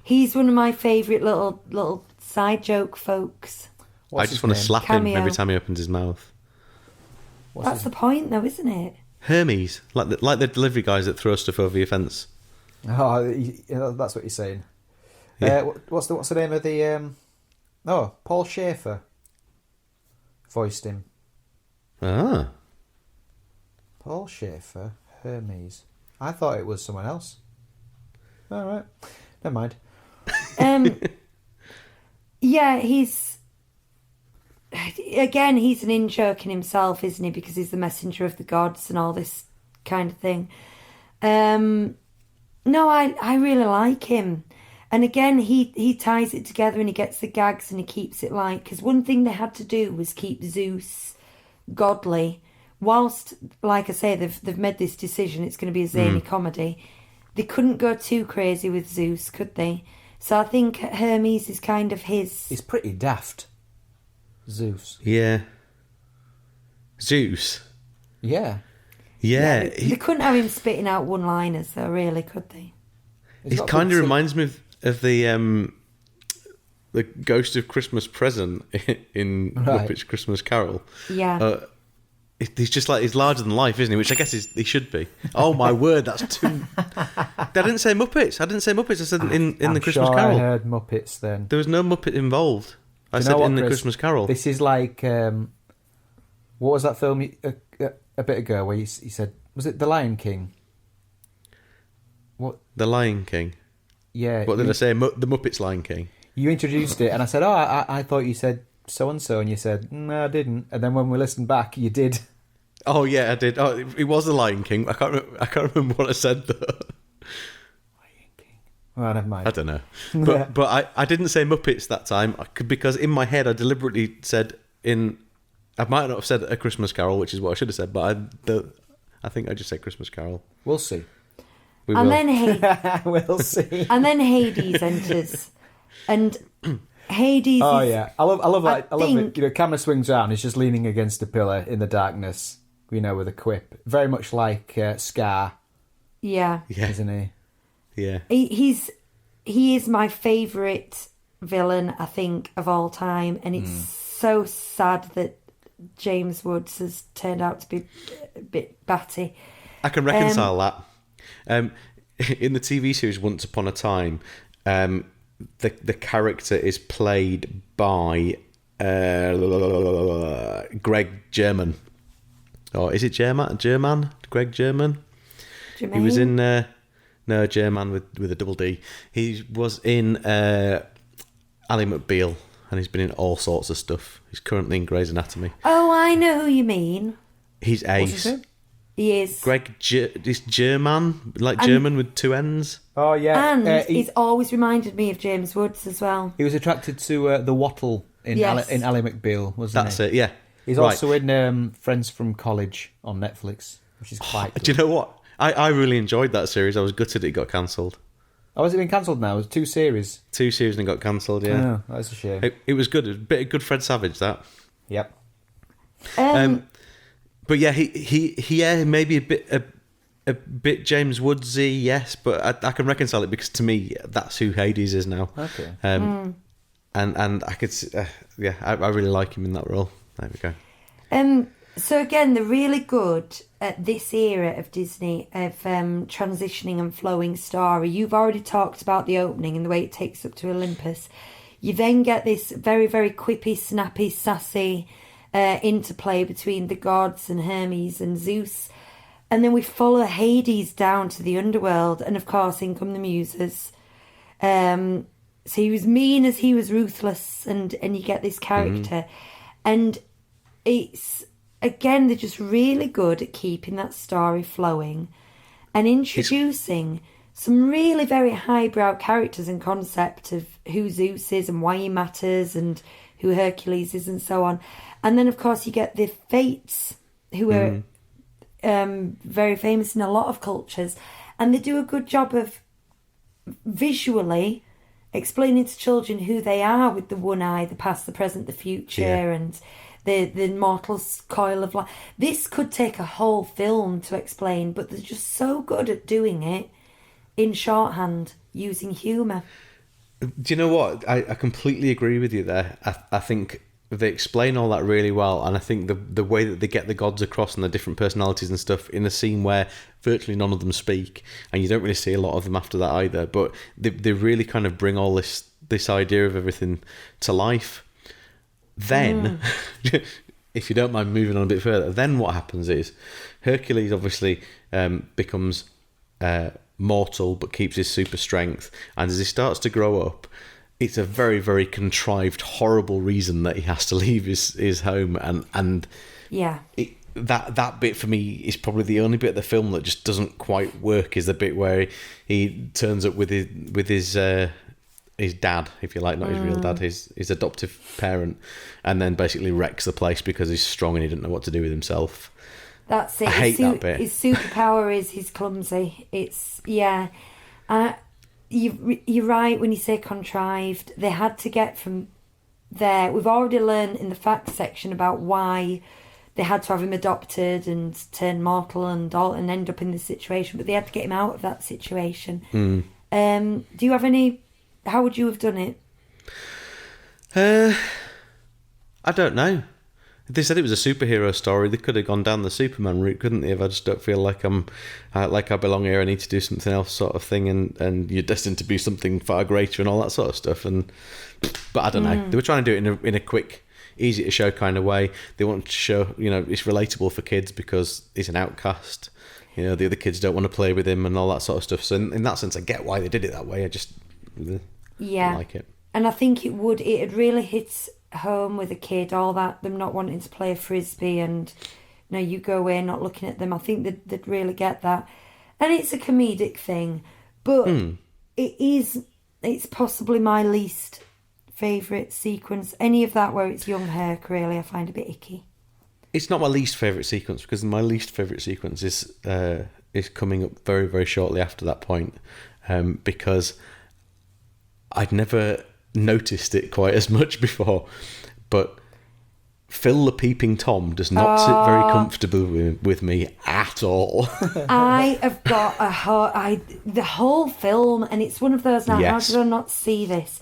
[SPEAKER 3] He's one of my favourite little side joke folks.
[SPEAKER 2] I just want to slap him every time he opens his mouth.
[SPEAKER 3] That's the point, though, isn't it?
[SPEAKER 2] Hermes, like the delivery guys that throw stuff over your fence.
[SPEAKER 4] Oh, that's what you're saying.
[SPEAKER 2] Yeah.
[SPEAKER 4] What's the name of the? Paul Schaefer voiced him.
[SPEAKER 2] Ah.
[SPEAKER 4] Paul Schaefer, Hermes. I thought it was someone else. All right, never mind.
[SPEAKER 3] Yeah, he's an in-joke in himself, isn't he? Because he's the messenger of the gods and all this kind of thing. No, I really like him. And again, he ties it together and he gets the gags and he keeps it light. Because one thing they had to do was keep Zeus godly. Whilst, like I say, they've made this decision, it's going to be a zany comedy. They couldn't go too crazy with Zeus, could they? So I think Hermes is kind of his...
[SPEAKER 4] He's pretty daft. Zeus.
[SPEAKER 2] Yeah. Zeus.
[SPEAKER 4] Yeah.
[SPEAKER 2] Yeah.
[SPEAKER 3] They couldn't have him spitting out one-liners, though, really, could they?
[SPEAKER 2] It kind of reminds me of the Ghost of Christmas Present in Muppets Christmas Carol.
[SPEAKER 3] Yeah.
[SPEAKER 2] He's just like, he's larger than life, isn't he? Which I guess he should be. Oh my word, that's too... I didn't say Muppets. I said in the Christmas Carol.
[SPEAKER 4] I heard Muppets then.
[SPEAKER 2] There was no Muppet involved. I said in the Christmas Carol.
[SPEAKER 4] This is like, what was that film a bit ago where he said, was it The Lion King? What?
[SPEAKER 2] The Lion King.
[SPEAKER 4] Yeah.
[SPEAKER 2] What did I say? The Muppets Lion King.
[SPEAKER 4] You introduced it and I said, I thought you said so-and-so, and you said, no, I didn't. And then when we listened back, you did.
[SPEAKER 2] Oh, yeah, I did. Oh, it was The Lion King. I can't remember what I said, though.
[SPEAKER 4] Lion King. Well, never mind.
[SPEAKER 2] I don't know. But I didn't say Muppets that time, because in my head I deliberately said I might not have said A Christmas Carol, which is what I should have said, but I think I just said Christmas Carol.
[SPEAKER 4] We'll see.
[SPEAKER 3] Then
[SPEAKER 4] we'll see.
[SPEAKER 3] And then Hades enters. And... Hades.
[SPEAKER 4] Oh yeah, I love that. I love it. You know, camera swings around. He's just leaning against a pillar in the darkness. You know, with a quip, very much like Scar.
[SPEAKER 3] Yeah.
[SPEAKER 4] Isn't he?
[SPEAKER 2] Yeah.
[SPEAKER 3] He is my favourite villain, I think, of all time, and it's so sad that James Woods has turned out to be a bit batty.
[SPEAKER 2] I can reconcile that. In the TV series Once Upon a Time, the character is played by Greg German. Or is it German? Greg German?
[SPEAKER 3] Jermaine?
[SPEAKER 2] He was in... no, German with a double D. He was in Ally McBeal, and he's been in all sorts of stuff. He's currently in Grey's Anatomy.
[SPEAKER 3] Oh, I know who you mean.
[SPEAKER 2] He's
[SPEAKER 4] What's his
[SPEAKER 2] ace.
[SPEAKER 4] name?
[SPEAKER 3] He is.
[SPEAKER 2] Is German, like German with two N's.
[SPEAKER 4] Oh, yeah.
[SPEAKER 3] And he's always reminded me of James Woods as well.
[SPEAKER 4] He was attracted to the Wattle in
[SPEAKER 3] Yes.
[SPEAKER 4] Ally McBeal, wasn't
[SPEAKER 2] That's
[SPEAKER 4] he?
[SPEAKER 2] it, yeah.
[SPEAKER 4] He's
[SPEAKER 2] Right.
[SPEAKER 4] also in Friends from College on Netflix, which is quite good.
[SPEAKER 2] Do you know what? I really enjoyed that series. I was gutted it got cancelled.
[SPEAKER 4] Oh, has it been cancelled now? It was 2 series.
[SPEAKER 2] 2 series and it got cancelled, yeah.
[SPEAKER 4] Oh, that's a shame.
[SPEAKER 2] It was good. It was a bit of good Fred Savage, that.
[SPEAKER 4] Yep.
[SPEAKER 2] But yeah, he maybe a bit James Woodsy, yes, but I can reconcile it because to me that's who Hades is now.
[SPEAKER 4] Okay.
[SPEAKER 2] And I could I really like him in that role. There we go.
[SPEAKER 3] So again, they're really good at this era of Disney of transitioning and flowing story. You've already talked about the opening and the way it takes up to Olympus. You then get this very, very quippy, snappy, sassy interplay between the gods and Hermes and Zeus. And then we follow Hades down to the underworld. And of course, in come the Muses. So he was mean as he was ruthless. And you get this character. And it's, again, they're just really good at keeping that story flowing. And introducing some really very highbrow characters and concept of who Zeus is and why he matters and who Hercules is and so on. And then, of course, you get the Fates, who are very famous in a lot of cultures. And they do a good job of visually explaining to children who they are with the one eye, the past, the present, the future, and the mortal coil of life. This could take a whole film to explain, but they're just so good at doing it in shorthand, using humour.
[SPEAKER 2] Do you know what? I completely agree with you there. I think they explain all that really well, and I think the way that they get the gods across and the different personalities and stuff in a scene where virtually none of them speak, and you don't really see a lot of them after that either, but they really kind of bring all this idea of everything to life. Then, if you don't mind moving on a bit further, then what happens is Hercules obviously becomes mortal but keeps his super strength, and as he starts to grow up, it's a very, very contrived, horrible reason that he has to leave his home, and
[SPEAKER 3] Yeah.
[SPEAKER 2] that bit for me is probably the only bit of the film that just doesn't quite work. Is the bit where he turns up with his dad, if you like, not his real dad, his adoptive parent, and then basically wrecks the place because he's strong and he didn't know what to do with himself.
[SPEAKER 3] That's it.
[SPEAKER 2] I hate that bit.
[SPEAKER 3] His superpower is he's clumsy. It's, yeah. You're right when you say contrived. They had to get from there. We've already learned in the facts section about why they had to have him adopted and turn mortal and end up in this situation, but they had to get him out of that situation. Do you have any... How would you have done it?
[SPEAKER 2] I don't know. They said it was a superhero story. They could have gone down the Superman route, couldn't they? If I just don't feel like I belong here, I need to do something else, sort of thing, and you're destined to be something far greater and all that sort of stuff. But I don't know. They were trying to do it in a quick, easy to show kind of way. They want to show, it's relatable for kids because he's an outcast. The other kids don't want to play with him and all that sort of stuff. So in that sense, I get why they did it that way. I just don't like it.
[SPEAKER 3] And I think it really hits home with a kid, all that, them not wanting to play a frisbee and you go away not looking at them. I think they'd really get that. And it's a comedic thing, but it's possibly my least favourite sequence. Any of that where it's young Herc, really, I find a bit icky.
[SPEAKER 2] It's not my least favourite sequence, because my least favourite sequence is coming up very, very shortly after that point, because I'd never noticed it quite as much before, but Phil the Peeping Tom does not sit very comfortably with me at all.
[SPEAKER 3] I have got the whole film, and it's one of those now, how did I not see this?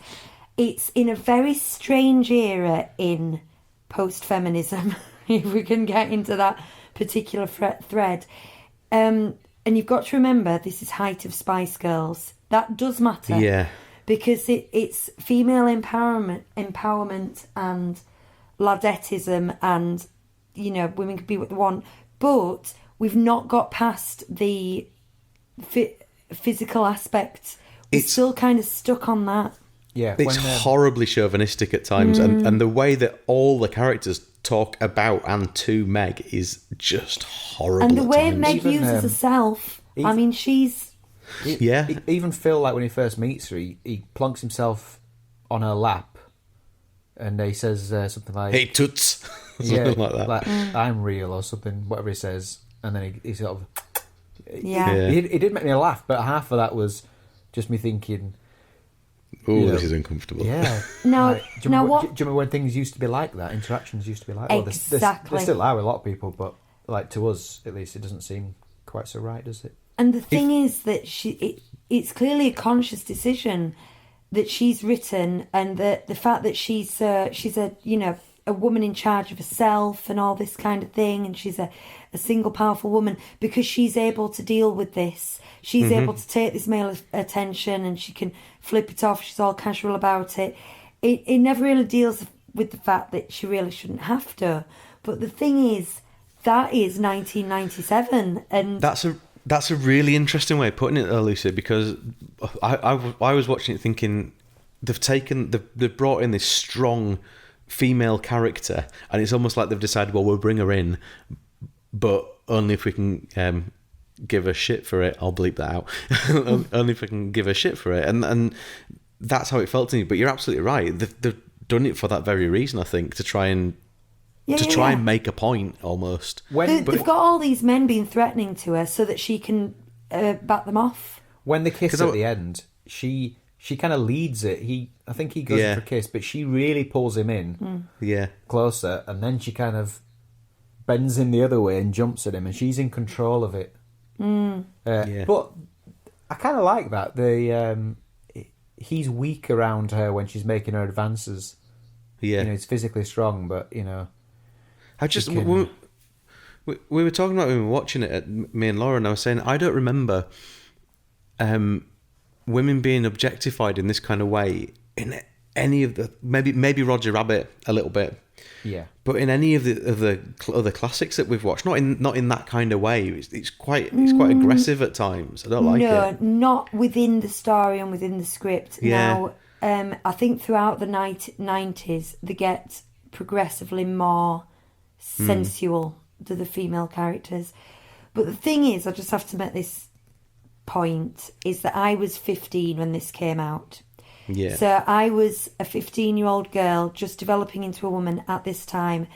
[SPEAKER 3] it's in a very strange era in post-feminism, if we can get into that particular thread. And you've got to remember, this is height of Spice Girls. That does matter.
[SPEAKER 2] Yeah.
[SPEAKER 3] Because it's female empowerment and ladettism, and, you know, women can be what they want. But we've not got past the physical aspects. We're still kind of stuck on that.
[SPEAKER 4] Yeah,
[SPEAKER 2] It's horribly chauvinistic at times, and the way that all the characters talk about and to Meg is just horrible.
[SPEAKER 3] And the
[SPEAKER 2] at
[SPEAKER 3] way
[SPEAKER 2] times.
[SPEAKER 3] Meg uses herself, I mean, she's...
[SPEAKER 4] Even Phil, like when he first meets her, he plonks himself on her lap, and he says something like,
[SPEAKER 2] "Hey toots," something like that.
[SPEAKER 4] Like, I'm real or something, whatever he says, and then he sort of...
[SPEAKER 3] Yeah.
[SPEAKER 4] It did make me laugh, but half of that was just me thinking...
[SPEAKER 2] Oh, this is uncomfortable.
[SPEAKER 4] Yeah.
[SPEAKER 3] Now,
[SPEAKER 4] do you remember when things used to be like that? Interactions used to be like that?
[SPEAKER 3] Exactly.
[SPEAKER 4] They still are with a lot of people, but like to us, at least, it doesn't seem quite so right, does it?
[SPEAKER 3] And the thing is that it's clearly a conscious decision that she's written, and the fact that she's a woman in charge of herself and all this kind of thing, and she's a single powerful woman because she's able to deal with this. She's able to take this male attention, and she can flip it off. She's all casual about it. It never really deals with the fact that she really shouldn't have to. But the thing is, that is 1997, and
[SPEAKER 2] That's a really interesting way of putting it, though, Lucy, because I was watching it thinking they've brought in this strong female character, and it's almost like they've decided, well, we'll bring her in, but only if we can give her shit for it. I'll bleep that out. Only if we can give her shit for it, and that's how it felt to me. But you're absolutely right. They've done it for that very reason, I think, to try and and make a point almost.
[SPEAKER 3] They've got all these men being threatening to her so that she can back them off.
[SPEAKER 4] When they kiss at the end, she kind of leads it. I think he goes in for a kiss, but she really pulls him in closer, and then she kind of bends in the other way and jumps at him, and she's in control of it. But I kind of like that. He's weak around her when she's making her advances. Yeah, he's physically strong, but
[SPEAKER 2] we were talking about when we were watching it, me and Laura, and I was saying I don't remember women being objectified in this kind of way in any of the maybe Roger Rabbit a little bit, but in any of the other classics that we've watched, not in that kind of way. It's quite aggressive at times. I don't like it.
[SPEAKER 3] No, not within the story and within the script.
[SPEAKER 2] Yeah.
[SPEAKER 3] Now, I think throughout the 90s they get progressively more sensual to the female characters. But the thing is, I just have to make this point, is that I was 15 when this came out.
[SPEAKER 2] Yeah.
[SPEAKER 3] So I was a 15-year-old girl just developing into a woman at this time.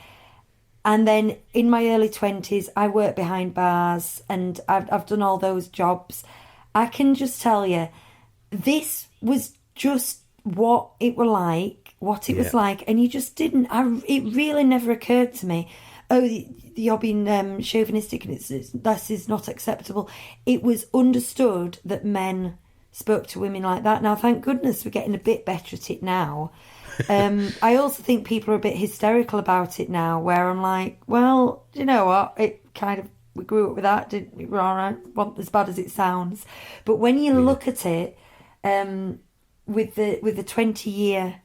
[SPEAKER 3] And then in my early 20s, I worked behind bars, and I've done all those jobs. I can just tell you, this was just what it was like, and you just didn't. It really never occurred to me, oh, you're being chauvinistic, and this is not acceptable. It was understood that men spoke to women like that. Now, thank goodness we're getting a bit better at it now. I also think people are a bit hysterical about it now, where I'm like, well, do you know what? It kind of, we grew up with that, didn't we? We're all right, wasn't as bad as it sounds. But when you look at it with the 20-year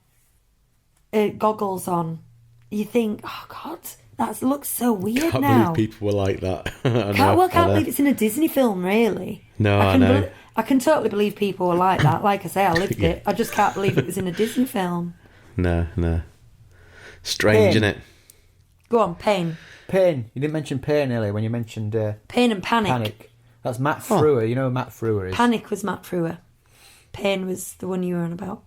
[SPEAKER 3] goggles on, you think, oh God, that looks so weird
[SPEAKER 2] can't
[SPEAKER 3] now.
[SPEAKER 2] Believe people were like that.
[SPEAKER 3] Can't believe it's in a Disney film, really.
[SPEAKER 2] No, I know.
[SPEAKER 3] I can totally believe people were like that. Like I say, I lived it. I just can't believe it was in a Disney film.
[SPEAKER 2] No. Strange, isn't it?
[SPEAKER 3] Go on, Pain.
[SPEAKER 4] Pain. You didn't mention Pain earlier when you mentioned...
[SPEAKER 3] Pain and Panic.
[SPEAKER 4] Panic. That's Matt Frewer. You know who Matt Frewer is?
[SPEAKER 3] Panic was Matt Frewer. Pain was the one you were on about.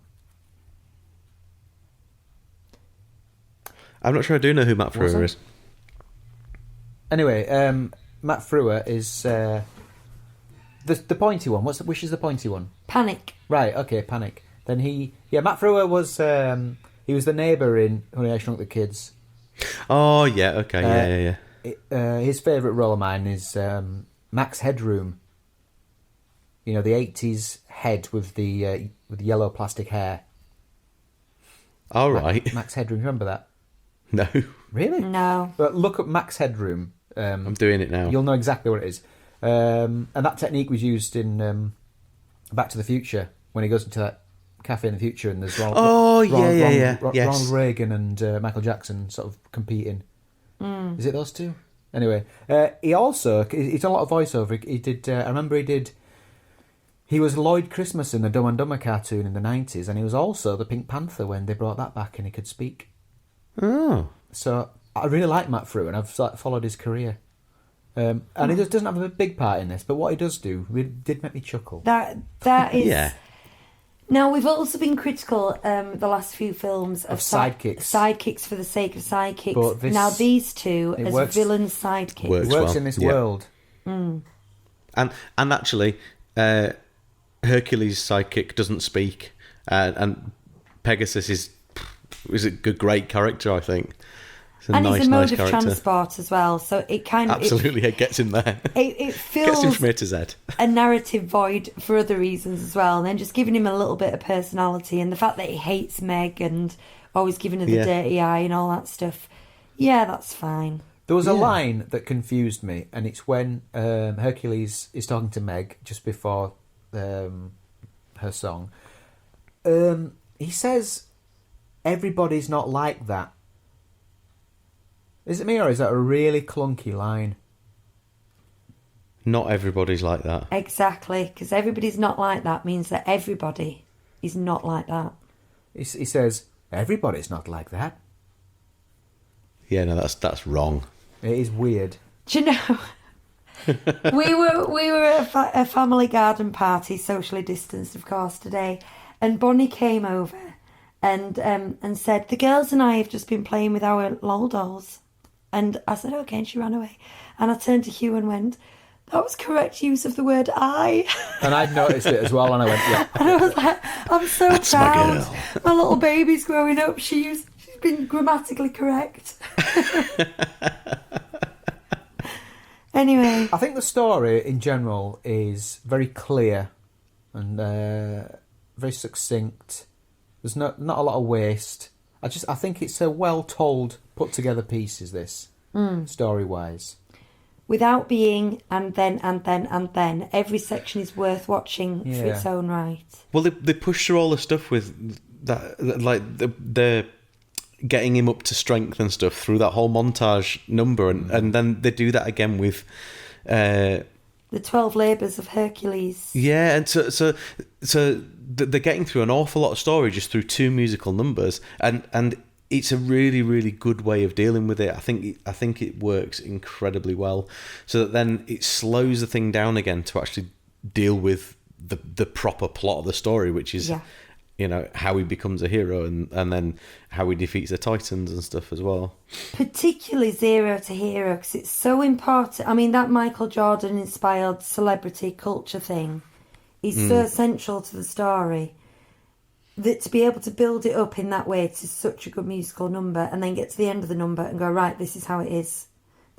[SPEAKER 2] I'm not sure I do know who Matt Frewer is.
[SPEAKER 4] Anyway, Matt Frewer is the pointy one. Which is the pointy one?
[SPEAKER 3] Panic.
[SPEAKER 4] Right. Okay. Panic. Then Matt Frewer was he was the neighbour in Honey, I Shrunk the Kids.
[SPEAKER 2] Oh yeah. Okay. Yeah.
[SPEAKER 4] His favourite role of mine is Max Headroom. You know, the 80s head with the yellow plastic hair.
[SPEAKER 2] All right.
[SPEAKER 4] Max Headroom, remember that?
[SPEAKER 2] No,
[SPEAKER 4] Really?
[SPEAKER 3] No.
[SPEAKER 4] But look up Max Headroom.
[SPEAKER 2] I'm doing it now.
[SPEAKER 4] You'll know exactly what it is. And that technique was used in Back to the Future when he goes into that cafe in the future and there's
[SPEAKER 2] Yes.
[SPEAKER 4] Ronald Reagan and Michael Jackson sort of competing. Is it those two? Anyway, he's done a lot of voiceover. He did. I remember he was Lloyd Christmas in the Dumb and Dumber cartoon in the 90s, and he was also the Pink Panther when they brought that back and he could speak.
[SPEAKER 2] Oh.
[SPEAKER 4] So I really like Matt Frew, and I've sort of followed his career. And he doesn't have a big part in this, but what he does do did make me chuckle.
[SPEAKER 3] That is.
[SPEAKER 2] Yeah.
[SPEAKER 3] Now, we've also been critical the last few films
[SPEAKER 4] Of sidekicks.
[SPEAKER 3] Sidekicks for the sake of sidekicks.
[SPEAKER 4] But this-
[SPEAKER 3] now, these two
[SPEAKER 4] it
[SPEAKER 3] as
[SPEAKER 4] works-
[SPEAKER 3] villain sidekicks.
[SPEAKER 2] Works
[SPEAKER 4] It works
[SPEAKER 2] well,
[SPEAKER 4] in this
[SPEAKER 2] yeah.
[SPEAKER 4] world.
[SPEAKER 2] And actually, Hercules' sidekick doesn't speak, and Pegasus is a great character, I think. It's a
[SPEAKER 3] And
[SPEAKER 2] nice,
[SPEAKER 3] it's a mode
[SPEAKER 2] nice
[SPEAKER 3] of
[SPEAKER 2] character.
[SPEAKER 3] transport as well, so it kind of
[SPEAKER 2] Absolutely, it gets him there.
[SPEAKER 3] it
[SPEAKER 2] Gets him
[SPEAKER 3] fills
[SPEAKER 2] from A to Z.
[SPEAKER 3] a narrative void for other reasons as well, and then just giving him a little bit of personality, and the fact that he hates Meg and always giving her the
[SPEAKER 2] Yeah.
[SPEAKER 3] dirty eye and all that stuff. Yeah, that's fine.
[SPEAKER 4] There was a
[SPEAKER 2] Yeah.
[SPEAKER 4] line that confused me, and it's when Hercules is talking to Meg just before her song. He says, "Everybody's not like that." Is it me, or is that a really clunky line?
[SPEAKER 2] Not everybody's like that.
[SPEAKER 3] Exactly, because everybody's not like that means that everybody is not like that.
[SPEAKER 4] He says, "Everybody's not like that."
[SPEAKER 2] Yeah, no, that's wrong.
[SPEAKER 4] It is weird.
[SPEAKER 3] Do you know? we were at a family garden party, socially distanced, of course, today, and Bonnie came over and said, "The girls and I have just been playing with our lol dolls." And I said, "Okay," and she ran away. And I turned to Hugh and went, "That was correct use of the word I."
[SPEAKER 4] And I'd noticed it as well, and I went, "Yeah."
[SPEAKER 3] And I was like, "I'm so
[SPEAKER 2] That's my
[SPEAKER 3] proud.
[SPEAKER 2] girl."
[SPEAKER 3] My little baby's growing up. She's been grammatically correct." Anyway,
[SPEAKER 4] I think the story in general is very clear and very succinct. There's not a lot of waste. I think it's a well told, put together piece. Is this story wise?
[SPEAKER 3] without being and then, every section is worth watching for its own right.
[SPEAKER 2] Well, they push through all the stuff with that, like the getting him up to strength and stuff through that whole montage number, and then they do that again with
[SPEAKER 3] The 12 Labours of Hercules.
[SPEAKER 2] yeah, and so they're getting through an awful lot of story just through two musical numbers, and it's a really, really good way of dealing with it. I think it works incredibly well, so that then it slows the thing down again to actually deal with the proper plot of the story, which is how he becomes a hero and then how he defeats the Titans and stuff as well.
[SPEAKER 3] Particularly Zero to Hero, because it's so important. I mean, that Michael Jordan inspired celebrity culture thing is so central to the story, that to be able to build it up in that way to such a good musical number, and then get to the end of the number and go, right, this is how it is.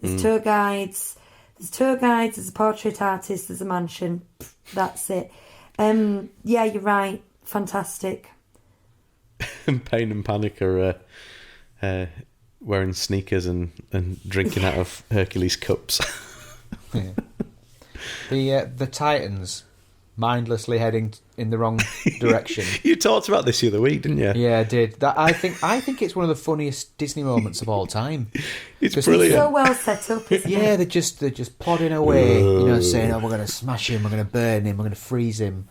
[SPEAKER 3] There's tour guides, there's a portrait artist, there's a mansion. That's it. Yeah, you're right. Fantastic.
[SPEAKER 2] And Pain and Panic are wearing sneakers and drinking out of Hercules cups.
[SPEAKER 4] Yeah. The Titans mindlessly heading in the wrong direction.
[SPEAKER 2] You talked about this the other week, didn't you?
[SPEAKER 4] Yeah, I did. I think it's one of the funniest Disney moments of all time.
[SPEAKER 2] It's
[SPEAKER 4] 'Cause
[SPEAKER 2] brilliant.
[SPEAKER 3] So well set up, isn't
[SPEAKER 4] Yeah,
[SPEAKER 3] it?
[SPEAKER 4] they're just plodding away, saying, "Oh, we're going to smash him, we're going to burn him, we're going to freeze him."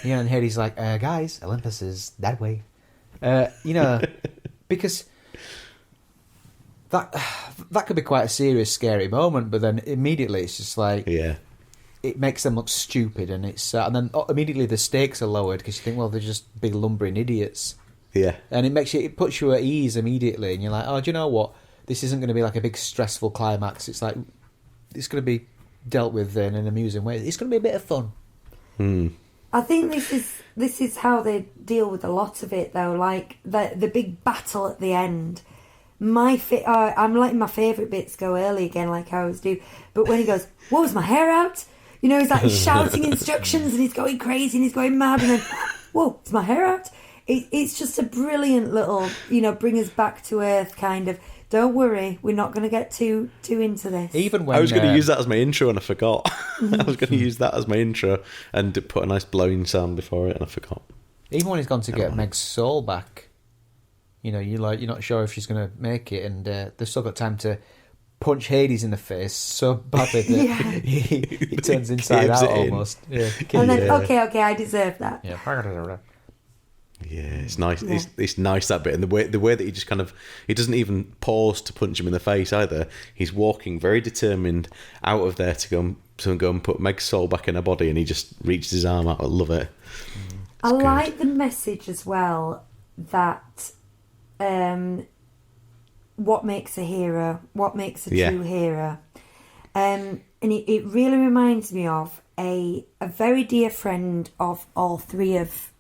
[SPEAKER 4] And Hades like, "Guys, Olympus is that way." Because that could be quite a serious, scary moment, but then immediately it's just like,
[SPEAKER 2] Yeah.
[SPEAKER 4] it makes them look stupid, and and then immediately the stakes are lowered because you think, well, they're just big lumbering idiots,
[SPEAKER 2] Yeah.
[SPEAKER 4] and it puts you at ease immediately, and you're like, oh, do you know what? This isn't going to be like a big stressful climax. It's like it's going to be dealt with in an amusing way. It's going to be a bit of fun.
[SPEAKER 3] I think this is how they deal with a lot of it, though. Like the big battle at the end. I'm letting my favourite bits go early again, like I always do. But when he goes, "What was my hair out?" He's like shouting instructions and he's going crazy and he's going mad, and then, "Whoa, is my hair out?" It's just a brilliant little, bring us back to earth kind of. Don't worry, we're not going to get too into this.
[SPEAKER 4] Even when
[SPEAKER 2] I was going to use that as my intro and I forgot. I was going to use that as my intro and put a nice blowing sound before it and I forgot.
[SPEAKER 4] Even when he's gone to get Meg's soul back, you're not sure if she's going to make it, and they've still got time to punch Hades in the face so badly that he turns inside out almost. Yeah.
[SPEAKER 3] And then, okay, I deserve that.
[SPEAKER 4] Yeah.
[SPEAKER 2] Yeah, it's nice. It's nice, that bit, and the way that he just kind of, he doesn't even pause to punch him in the face either. He's walking very determined out of there to go and put Meg's soul back in her body, and he just reaches his arm out. I love it.
[SPEAKER 3] I like the message as well that what makes a hero, what makes a true hero, and it really reminds me of a very dear friend of all three of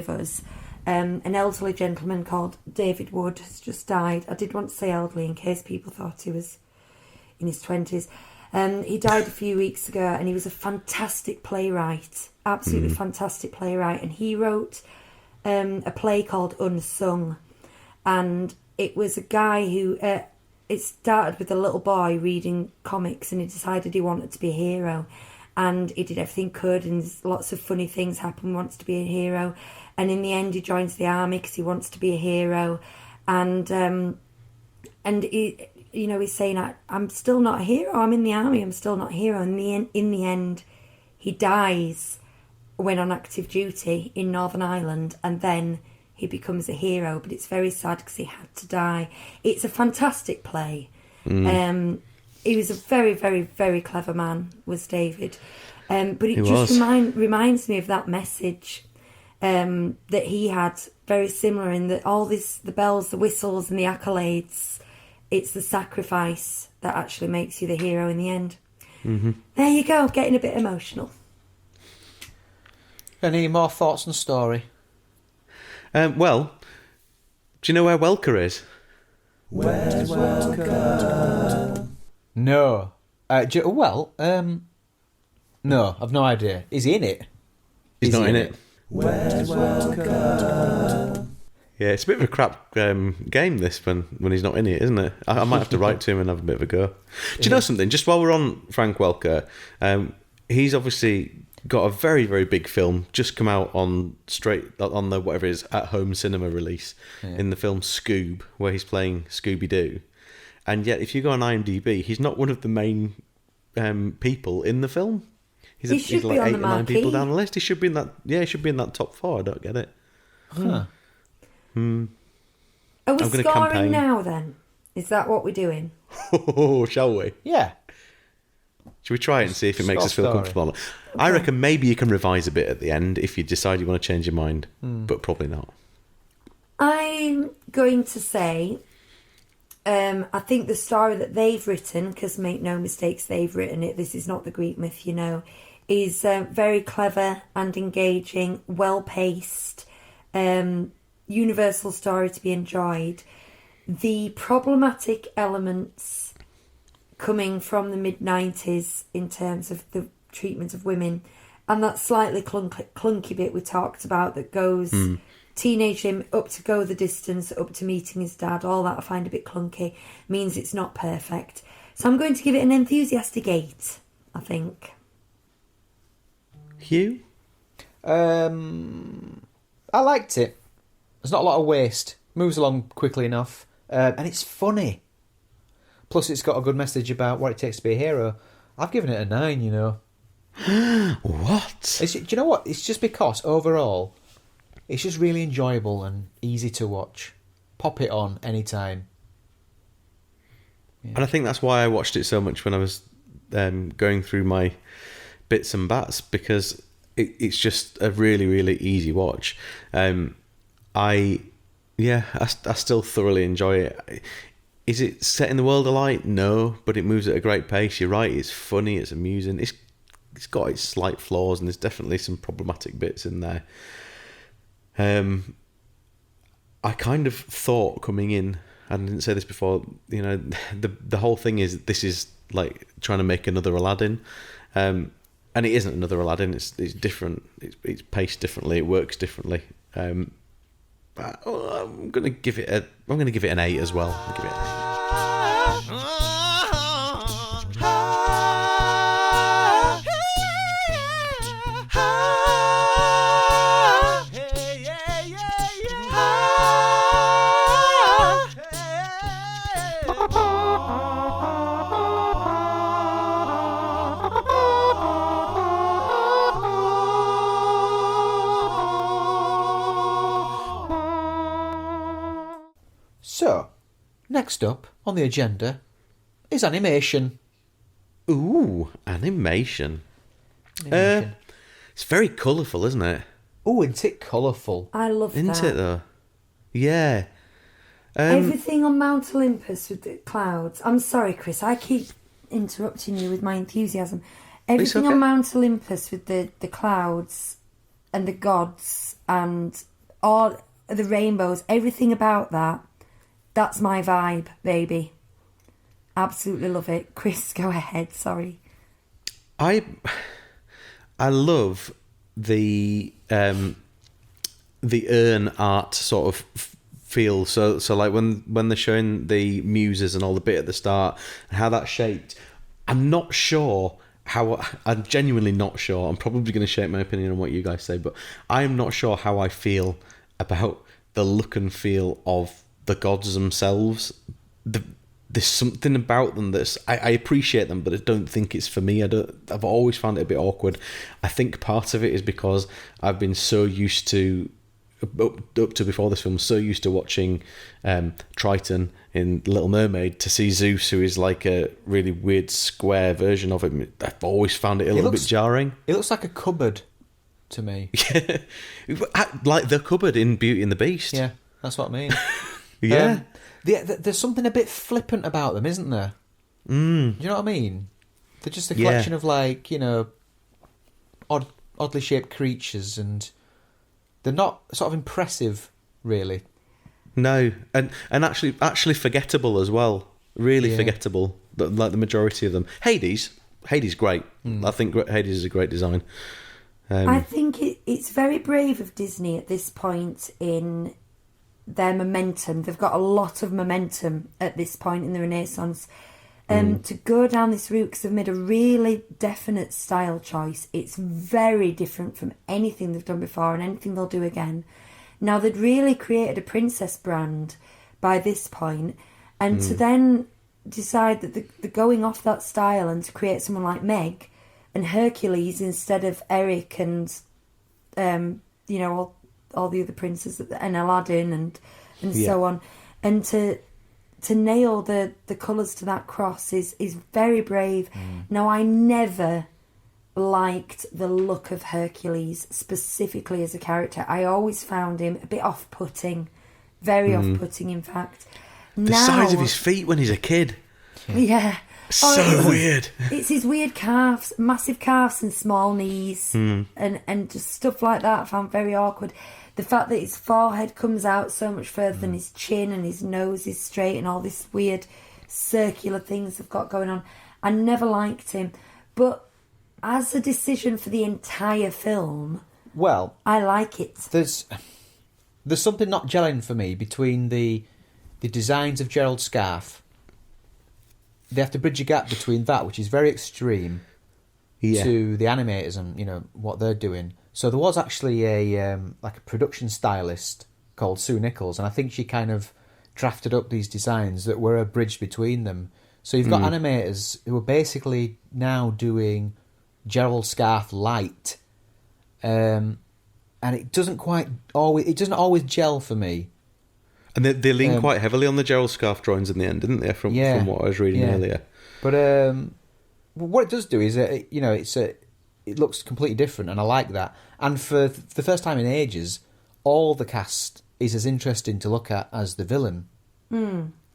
[SPEAKER 3] us. An elderly gentleman called David Wood has just died. I did want to say elderly in case people thought he was in his 20s. He died a few weeks ago, and he was a fantastic playwright, absolutely fantastic playwright. And he wrote a play called Unsung, and it was a guy who it started with a little boy reading comics, and he decided he wanted to be a hero, and he did everything he could, and lots of funny things happen. Wants to be a hero, and in the end, he joins the army because he wants to be a hero, and he. He's saying, I'm still not a hero. I'm in the army. I'm still not a hero. And in the end, he dies when on active duty in Northern Ireland, and then he becomes a hero. But it's very sad because he had to die. It's a fantastic play. He was a very, very, very clever man, was David. But it just reminds me of that message that he had, very similar in that all this, the bells, the whistles, and the accolades. It's the sacrifice that actually makes you the hero in the end. Mm-hmm. There you go, getting a bit emotional.
[SPEAKER 4] Any more thoughts on the story?
[SPEAKER 2] Well, do you know where Welker is?
[SPEAKER 4] Where's Welker? No. No, I've no idea. Is he in it?
[SPEAKER 2] He's not in it.
[SPEAKER 4] Where's Welker?
[SPEAKER 2] Yeah, it's a bit of a crap game, this, when he's not in it, isn't it? I might have to write to him and have a bit of a go. Do you know something? Just while we're on Frank Welker, he's obviously got a very, very big film just come out on the whatever it is at-home cinema release in the film Scoob, where he's playing Scooby-Doo. And yet, if you go on IMDb, he's not one of the main people in the film. He's like 8 or 9 people down the list. He should be in that. Yeah, he should be in that top 4. I don't get it.
[SPEAKER 4] Huh.
[SPEAKER 3] Are we scoring campaign now then? Is that what we're doing?
[SPEAKER 2] Oh, shall we?
[SPEAKER 4] Yeah.
[SPEAKER 2] Should we try it and see if it makes us feel comfortable? Okay. I reckon maybe you can revise a bit at the end if you decide you want to change your mind, but probably not. I'm
[SPEAKER 3] going to say, I think the story that they've written, because make no mistakes, they've written it, this is not the Greek myth, is very clever and engaging, well-paced, universal story to be enjoyed. The problematic elements coming from the mid-90s in terms of the treatment of women, and that slightly clunky bit we talked about that goes teenage him up to go the distance, up to meeting his dad, all that I find a bit clunky, means it's not perfect. So I'm going to give it an enthusiastic 8, I think.
[SPEAKER 2] Hugh?
[SPEAKER 4] I liked it. There's not a lot of waste. Moves along quickly enough. And it's funny. Plus, it's got a good message about what it takes to be a hero. I've given it a 9,
[SPEAKER 2] What?
[SPEAKER 4] Do you know what? It's just because, overall, it's just really enjoyable and easy to watch. Pop it on anytime. Yeah.
[SPEAKER 2] And I think that's why I watched it so much when I was going through my bits and bats, because it's just a really, really easy watch. I still thoroughly enjoy it. Is it setting the world alight? No, but it moves at a great pace. You're right, it's funny, it's amusing. It's got its slight flaws, and there's definitely some problematic bits in there. I kind of thought coming in, I didn't say this before, the whole thing is, this is like trying to make another Aladdin. And it isn't another Aladdin, it's different, it's paced differently, it works differently. I'm gonna give it an 8 as well. I'll give it an 8.
[SPEAKER 4] So, next up on the agenda is animation.
[SPEAKER 2] Ooh, animation.
[SPEAKER 4] Animation.
[SPEAKER 2] It's very colourful, isn't it?
[SPEAKER 4] Oh, isn't it colourful?
[SPEAKER 3] I love
[SPEAKER 2] Isn't
[SPEAKER 3] that.
[SPEAKER 2] it though? Yeah.
[SPEAKER 3] Everything on Mount Olympus with the clouds. I'm sorry, Chris. I keep interrupting you with my enthusiasm. Everything
[SPEAKER 2] okay.
[SPEAKER 3] on Mount Olympus with the clouds and the gods and all the rainbows. Everything about that. That's my vibe, baby. Absolutely love it. Chris, go ahead. Sorry.
[SPEAKER 2] I love the urn art sort of feel. So like when they're showing the muses and all the bit at the start and how that's shaped. I'm not sure how. I'm genuinely not sure. I'm probably going to shape my opinion on what you guys say, but I am not sure how I feel about the look and feel of the gods themselves. There's something about them that's I appreciate them, but I don't think it's for me. I've always found it a bit awkward. I think part of it is because I've been so used to up to before this film, so used to watching Triton in Little Mermaid, to see Zeus, who is like a really weird square version of him. I've always found it a little bit jarring.
[SPEAKER 4] It looks like a cupboard to me.
[SPEAKER 2] Like the cupboard in Beauty and the Beast.
[SPEAKER 4] Yeah, that's what I mean.
[SPEAKER 2] Yeah.
[SPEAKER 4] There's something a bit flippant about them, isn't there? Do you know what I mean? They're just a collection of, like, you know, oddly shaped creatures, and they're not sort of impressive, really.
[SPEAKER 2] No, and actually forgettable as well. Really forgettable. Like the majority of them. Hades, great. I think Hades is a great design.
[SPEAKER 3] I think it's very brave of Disney at this point in their momentum. They've got a lot of momentum at this point in the Renaissance. To go down this route, because they've made a really definite style choice. It's very different from anything they've done before and anything they'll do again. Now, they'd really created a princess brand by this point, and to then decide that they're going off that style and to create someone like Meg and Hercules instead of Eric and you know, all the other princes and Aladdin and so on, and to nail the colours to that cross is very brave. Now, I never liked the look of Hercules specifically as a character. I always found him a bit off-putting, very off-putting, in fact.
[SPEAKER 2] The size of his feet when he's a kid.
[SPEAKER 3] Yeah.
[SPEAKER 2] So weird.
[SPEAKER 3] It's his weird calves, massive calves and small knees, and just stuff like that I found very awkward. The fact that his forehead comes out so much further than his chin, and his nose is straight, and all this weird circular things they've got going on. I never liked him. But as a decision for the entire film,
[SPEAKER 4] well,
[SPEAKER 3] I like it.
[SPEAKER 4] There's something not gelling for me between the designs of Gerald Scarfe. They have to bridge a gap between that, which is very extreme, to the animators and, you know, what they're doing. So there was actually a production stylist called Sue Nichols, and I think she kind of drafted up these designs that were a bridge between them. So you've got animators who are basically now doing Gerald Scarfe light, and it doesn't always gel for me.
[SPEAKER 2] And they lean quite heavily on the Gerald Scarfe drawings in the end, didn't they? From what I was reading earlier.
[SPEAKER 4] But what it does do is, it looks completely different, and I like that. And for the first time in ages, all the cast is as interesting to look at as the villain.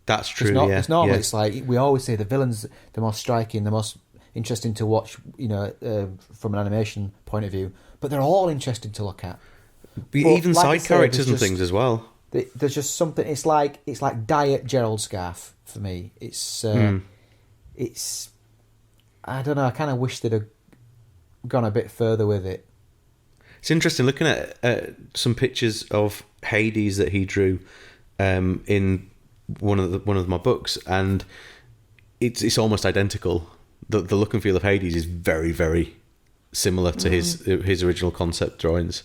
[SPEAKER 2] That's true.
[SPEAKER 4] It's normal. It's like we always say the villain's the most striking, the most interesting to watch, you know, from an animation point of view. But they're all interesting to look at.
[SPEAKER 2] But even side characters and things as well.
[SPEAKER 4] There's just something. It's like diet Gerald Scarfe for me. It's I don't know. I kind of wish they'd have gone a bit further with it.
[SPEAKER 2] It's interesting looking at some pictures of Hades that he drew in one of my books, and it's almost identical. The look and feel of Hades is very, very similar to his original concept drawings.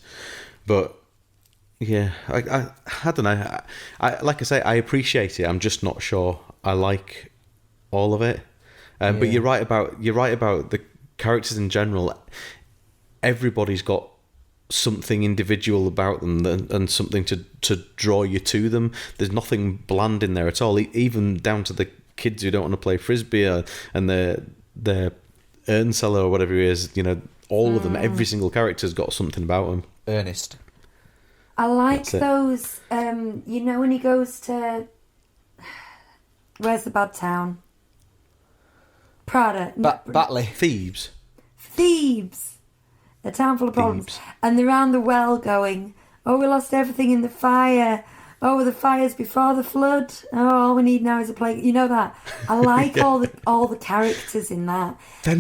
[SPEAKER 2] But yeah, I don't know. Like I say, I appreciate it. I'm just not sure I like all of it. But you're right about the characters in general. Everybody's got something individual about them and something to draw you to them. There's nothing bland in there at all, even down to the kids who don't want to play frisbee and the urn seller or whatever he is. All of them, every single character's got something about them.
[SPEAKER 4] Ernest.
[SPEAKER 3] I like those, when he goes to... Where's the bad town? Prada.
[SPEAKER 4] Batley.
[SPEAKER 3] Thebes. A town full of problems.
[SPEAKER 2] Thebes.
[SPEAKER 3] And they're around the well going, oh, we lost everything in the fire. Oh, the fires before the flood. Oh, all we need now is a plague. You know that? I like all the characters in that.
[SPEAKER 2] Their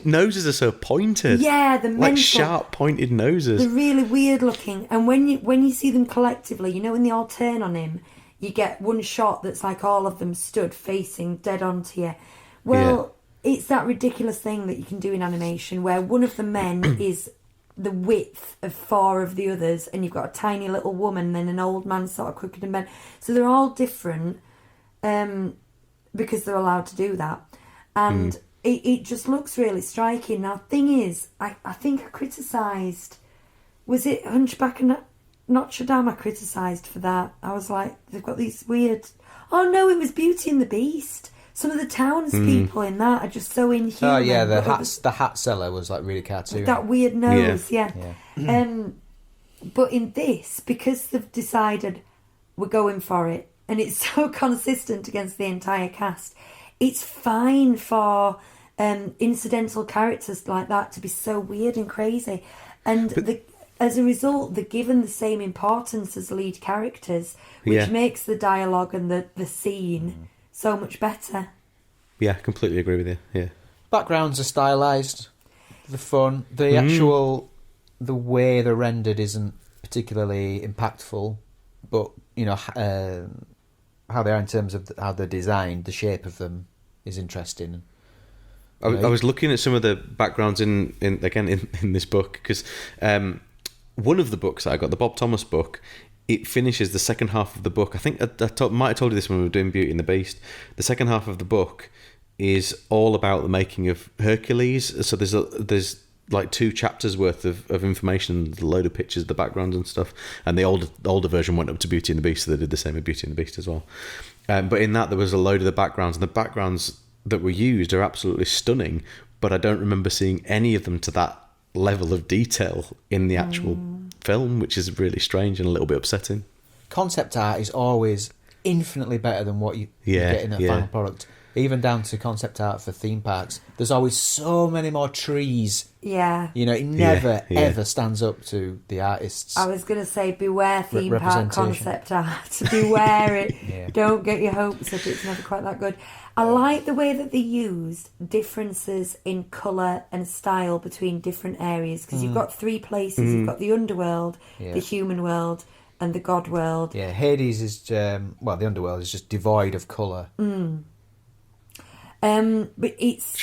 [SPEAKER 2] noses are so pointed.
[SPEAKER 3] Yeah, the mental,
[SPEAKER 2] sharp pointed noses.
[SPEAKER 3] They're really weird looking. And when you see them collectively, when they all turn on him, you get one shot that's like all of them stood facing dead onto you. Well, it's that ridiculous thing that you can do in animation where one of the men is the width of 4 of the others, and you've got a tiny little woman, then an old man sort of quicker than men. So they're all different because they're allowed to do that. And it just looks really striking. Now, the thing is, I think I criticised... Was it Hunchback of Notre Dame I criticised for that? I was like, they've got these weird... Oh, no, it was Beauty and the Beast. Some of the townspeople in that are just so inhuman.
[SPEAKER 4] Oh yeah, the hat seller was like really cartoony.
[SPEAKER 3] That weird nose, yeah. But in this, because they've decided we're going for it, and it's so consistent against the entire cast, it's fine for incidental characters like that to be so weird and crazy. And as a result, they're given the same importance as lead characters, which makes the dialogue and the scene... so much better.
[SPEAKER 2] Yeah, completely agree with you. Yeah.
[SPEAKER 4] Backgrounds are stylised. The fun. The actual... The way they're rendered isn't particularly impactful. But, how they are in terms of how they're designed, the shape of them is interesting.
[SPEAKER 2] I was looking at some of the backgrounds in this book, because one of the books that I got, the Bob Thomas book... It finishes the second half of the book. I think I might have told you this when we were doing Beauty and the Beast. The second half of the book is all about the making of Hercules. So there's like 2 chapters worth of information, a load of pictures, the backgrounds and stuff. And the older version went up to Beauty and the Beast, so they did the same with Beauty and the Beast as well. But in that there was a load of the backgrounds, and the backgrounds that were used are absolutely stunning. But I don't remember seeing any of them to that level of detail in the actual film, which is really strange and a little bit upsetting.
[SPEAKER 4] Concept art is always infinitely better than what you get in a final product. Even down to concept art for theme parks. There's always so many more trees.
[SPEAKER 3] Yeah.
[SPEAKER 4] It never, ever stands up to the artists.
[SPEAKER 3] I was going to say, beware theme park concept art. Beware it. Don't get your hopes up. It's never quite that good. I like the way that they used differences in colour and style between different areas, because you've got 3 places. You've got the underworld, the human world, and the god world.
[SPEAKER 4] Yeah, Hades is, the underworld is just devoid of colour.
[SPEAKER 3] But it's...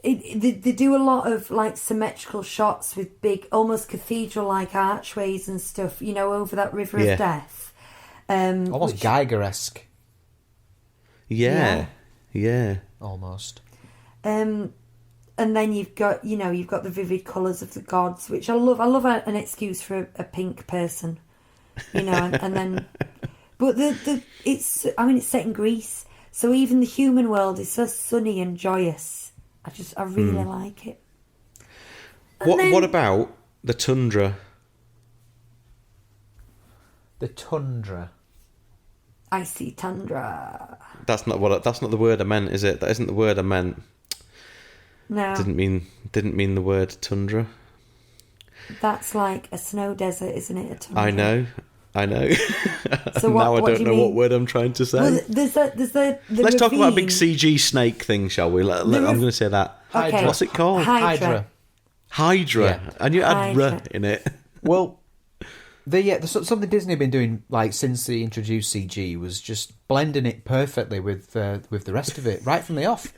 [SPEAKER 3] They do a lot of like symmetrical shots with big, almost cathedral-like archways and stuff, over that river of death.
[SPEAKER 4] Almost Geiger-esque.
[SPEAKER 2] Yeah.
[SPEAKER 4] Almost.
[SPEAKER 3] And then you've got the vivid colours of the gods, which I love. I love an excuse for a pink person, and then, but it's set in Greece, so even the human world is so sunny and joyous. I really like it.
[SPEAKER 2] What about the tundra?
[SPEAKER 4] The tundra.
[SPEAKER 3] Icy tundra.
[SPEAKER 2] That's not the word I meant, is it? That isn't the word I meant.
[SPEAKER 3] No.
[SPEAKER 2] Didn't mean the word tundra.
[SPEAKER 3] That's like a snow desert, isn't it? A tundra.
[SPEAKER 2] I know.
[SPEAKER 3] So
[SPEAKER 2] now I
[SPEAKER 3] what
[SPEAKER 2] don't
[SPEAKER 3] do you
[SPEAKER 2] know
[SPEAKER 3] mean?
[SPEAKER 2] what word I'm trying to say.
[SPEAKER 3] Well, there's the
[SPEAKER 2] Let's talk about a big
[SPEAKER 3] ravine.
[SPEAKER 2] CG snake thing, shall we? I'm going to say that.
[SPEAKER 3] Okay.
[SPEAKER 2] What's it called?
[SPEAKER 3] Hydra.
[SPEAKER 2] Hydra.
[SPEAKER 4] Yeah.
[SPEAKER 2] And you add
[SPEAKER 3] Hydra.
[SPEAKER 2] "r" in it.
[SPEAKER 4] Well, something Disney have been doing, like since they introduced CG, was just blending it perfectly with the rest of it right from the off.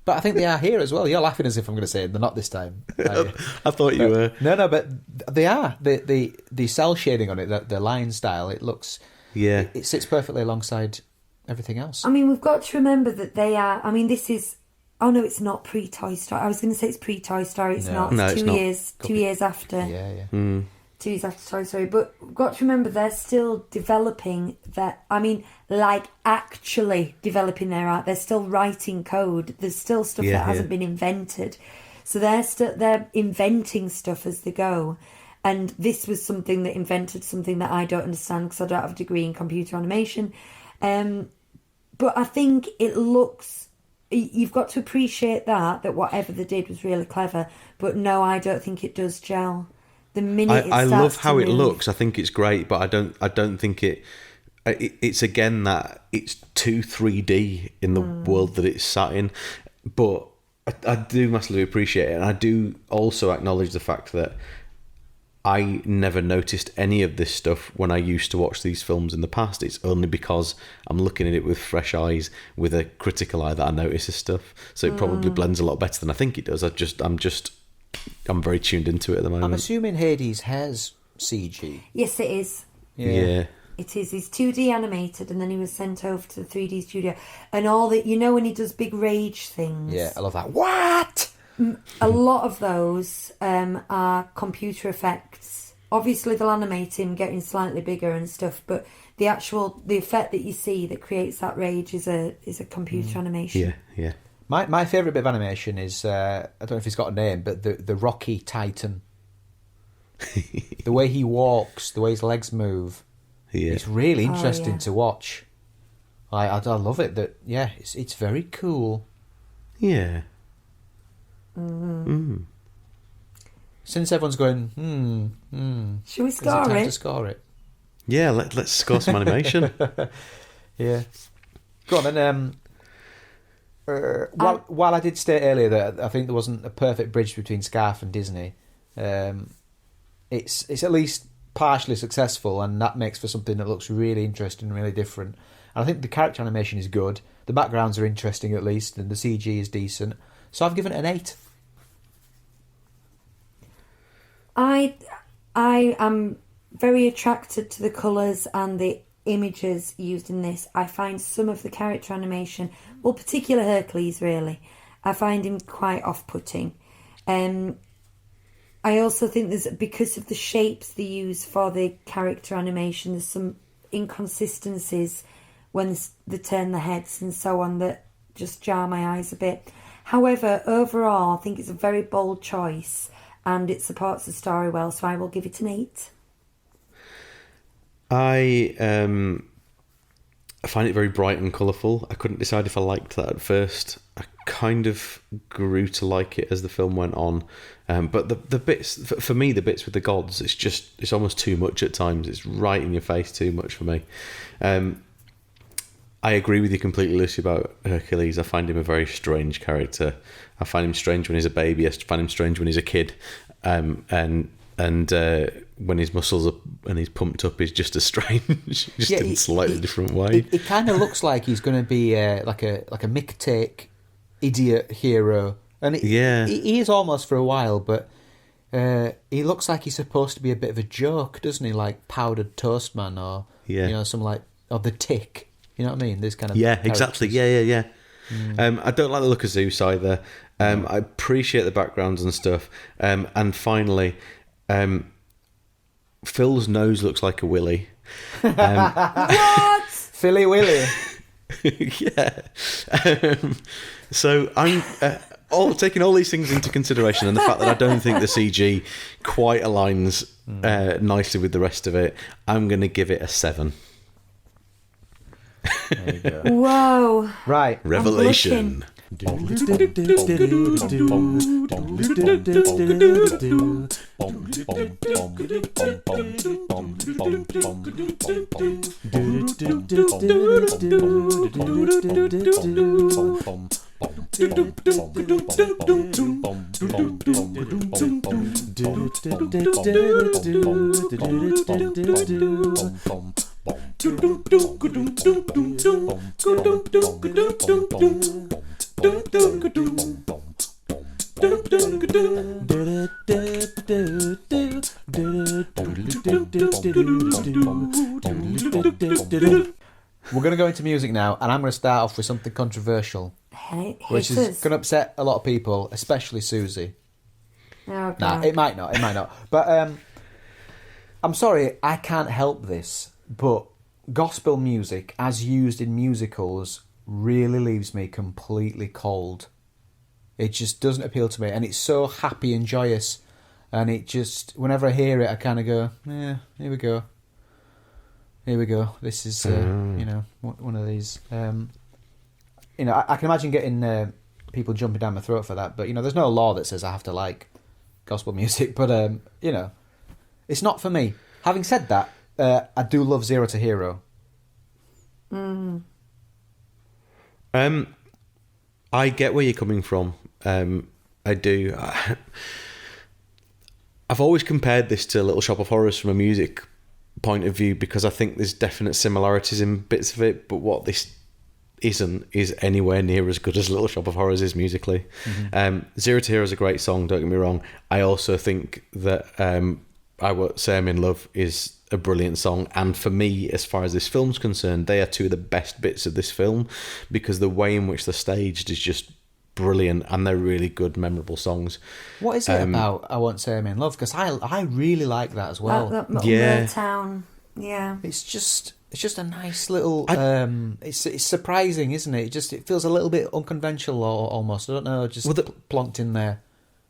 [SPEAKER 4] But I think they are here as well. You're laughing as if I'm going to say it. They're not this time.
[SPEAKER 2] I thought you were.
[SPEAKER 4] No, but they are. The cell shading on it, the line style, it looks.
[SPEAKER 2] Yeah.
[SPEAKER 4] It sits perfectly alongside everything else.
[SPEAKER 3] I mean, we've got to remember that they are. I mean, this is. Oh no, it's not pre-Toy Story. I was going to say it's pre-Toy Story. It's not.
[SPEAKER 2] No,
[SPEAKER 3] It's
[SPEAKER 2] it's
[SPEAKER 3] 2
[SPEAKER 2] not.
[SPEAKER 3] years. 2 years after.
[SPEAKER 4] Yeah.
[SPEAKER 3] 2 years after Toy Story. But we've got to remember they're still developing that. I mean, like actually developing their art. They're still writing code. There's still stuff that hasn't been invented. So they're inventing stuff as they go. And this was something that invented something that I don't understand because I don't have a degree in computer animation. But I think it looks. You've got to appreciate that whatever they did was really clever. But no, I don't think it does gel. The minute
[SPEAKER 2] I
[SPEAKER 3] it
[SPEAKER 2] love
[SPEAKER 3] starts
[SPEAKER 2] how
[SPEAKER 3] to
[SPEAKER 2] it
[SPEAKER 3] move.
[SPEAKER 2] looks. I think it's great, but I don't think it's again that it's too 3D in the world that it's sat in. But I do massively appreciate it, and I do also acknowledge the fact that I never noticed any of this stuff when I used to watch these films in the past. It's only because I'm looking at it with fresh eyes, with a critical eye, that I notice this stuff. So it probably blends a lot better than I think it does. I'm very tuned into it at the moment.
[SPEAKER 4] I'm assuming Hades has CG.
[SPEAKER 3] Yes, it is.
[SPEAKER 2] Yeah.
[SPEAKER 3] It is. He's 2D animated, and then he was sent over to the 3D studio. And all that, you know, when he does big rage things.
[SPEAKER 4] Yeah, I love that. What?
[SPEAKER 3] A lot of those are computer effects. Obviously, they'll animate him getting slightly bigger and stuff, but the effect that you see that creates that rage is a computer animation.
[SPEAKER 2] Yeah.
[SPEAKER 4] My favourite bit of animation is, I don't know if he's got a name, but the Rocky Titan. The way he walks, the way his legs move.
[SPEAKER 2] Yeah.
[SPEAKER 4] It's really interesting
[SPEAKER 3] yeah.
[SPEAKER 4] to watch. I love it. It's very cool.
[SPEAKER 2] Yeah.
[SPEAKER 4] Since everyone's going,
[SPEAKER 3] Should we
[SPEAKER 4] is it
[SPEAKER 3] score
[SPEAKER 4] time
[SPEAKER 3] it?
[SPEAKER 4] to score it?
[SPEAKER 2] Yeah, let's score some animation.
[SPEAKER 4] Yeah. Go on then. While I did state earlier that I think there wasn't a perfect bridge between Scarf and Disney, it's at least partially successful, and that makes for something that looks really interesting and really different. And I think the character animation is good, the backgrounds are interesting at least, and the CG is decent. So I've given it an 8.
[SPEAKER 3] I am very attracted to the colours and the images used in this. I find some of the character animation, well, particular Hercules really, I find him quite off-putting. I also think because of the shapes they use for the character animation, there's some inconsistencies when they turn the heads and so on that just jar my eyes a bit. However, overall, I think it's a very bold choice and it supports the story well, so I will give it an 8.
[SPEAKER 2] I find it very bright and colourful. I couldn't decide if I liked that at first. I kind of grew to like it as the film went on. But the bits, for me, the bits with the gods, it's almost too much at times. It's right in your face too much for me. I agree with you completely, Lucy, about Hercules. I find him a very strange character. I find him strange when he's a baby. I find him strange when he's a kid. And when his muscles are and he's pumped up, he's just as strange, just in a slightly different way.
[SPEAKER 4] It kind of looks like he's going to be like a Mick Take idiot hero, and he is almost for a while. But he looks like he's supposed to be a bit of a joke, doesn't he? Like Powdered Toast Man, or some or the Tick. You know what I mean? This kind of
[SPEAKER 2] exactly. Yeah. I don't like the look of Zeus either. I appreciate the backgrounds and stuff. And finally, Phil's nose looks like a willy.
[SPEAKER 3] What?
[SPEAKER 4] Philly Willy.
[SPEAKER 2] Yeah. So I'm taking all these things into consideration, and the fact that I don't think the CG quite aligns nicely with the rest of it, I'm going to give it a 7.
[SPEAKER 4] There you go.
[SPEAKER 3] Whoa.
[SPEAKER 4] Right.
[SPEAKER 2] Revelation.
[SPEAKER 4] We're going to go into music now, and I'm going to start off with something controversial, which is going to upset a lot of people, especially Susie.
[SPEAKER 3] Oh,
[SPEAKER 4] Nah, it might not. But I'm sorry, I can't help this, but gospel music, as used in musicals, really leaves me completely cold. It just doesn't appeal to me, and it's so happy and joyous, and it just, whenever I hear it, I kind of go, yeah, here we go. This is, one of these. I can imagine getting people jumping down my throat for that, but there's no law that says I have to like gospel music. But it's not for me. Having said that, I do love Zero to Hero.
[SPEAKER 2] I get where you're coming from. I do. I've always compared this to Little Shop of Horrors from a music point of view, because I think there's definite similarities in bits of it, but what this isn't is anywhere near as good as Little Shop of Horrors is musically. Zero to Hero is a great song, don't get me wrong. I also think that I Won't Say I'm in Love is a brilliant song, and for me, as far as this film's concerned, they are two of the best bits of this film, because the way in which they're staged is just brilliant, and they're really good, memorable songs.
[SPEAKER 4] What is it about I Won't Say I'm in Love? Because I really like that as well.
[SPEAKER 3] That Town, yeah.
[SPEAKER 4] It's just a nice little. It's surprising, isn't it? It feels a little bit unconventional, or almost. I don't know, just plonked in there.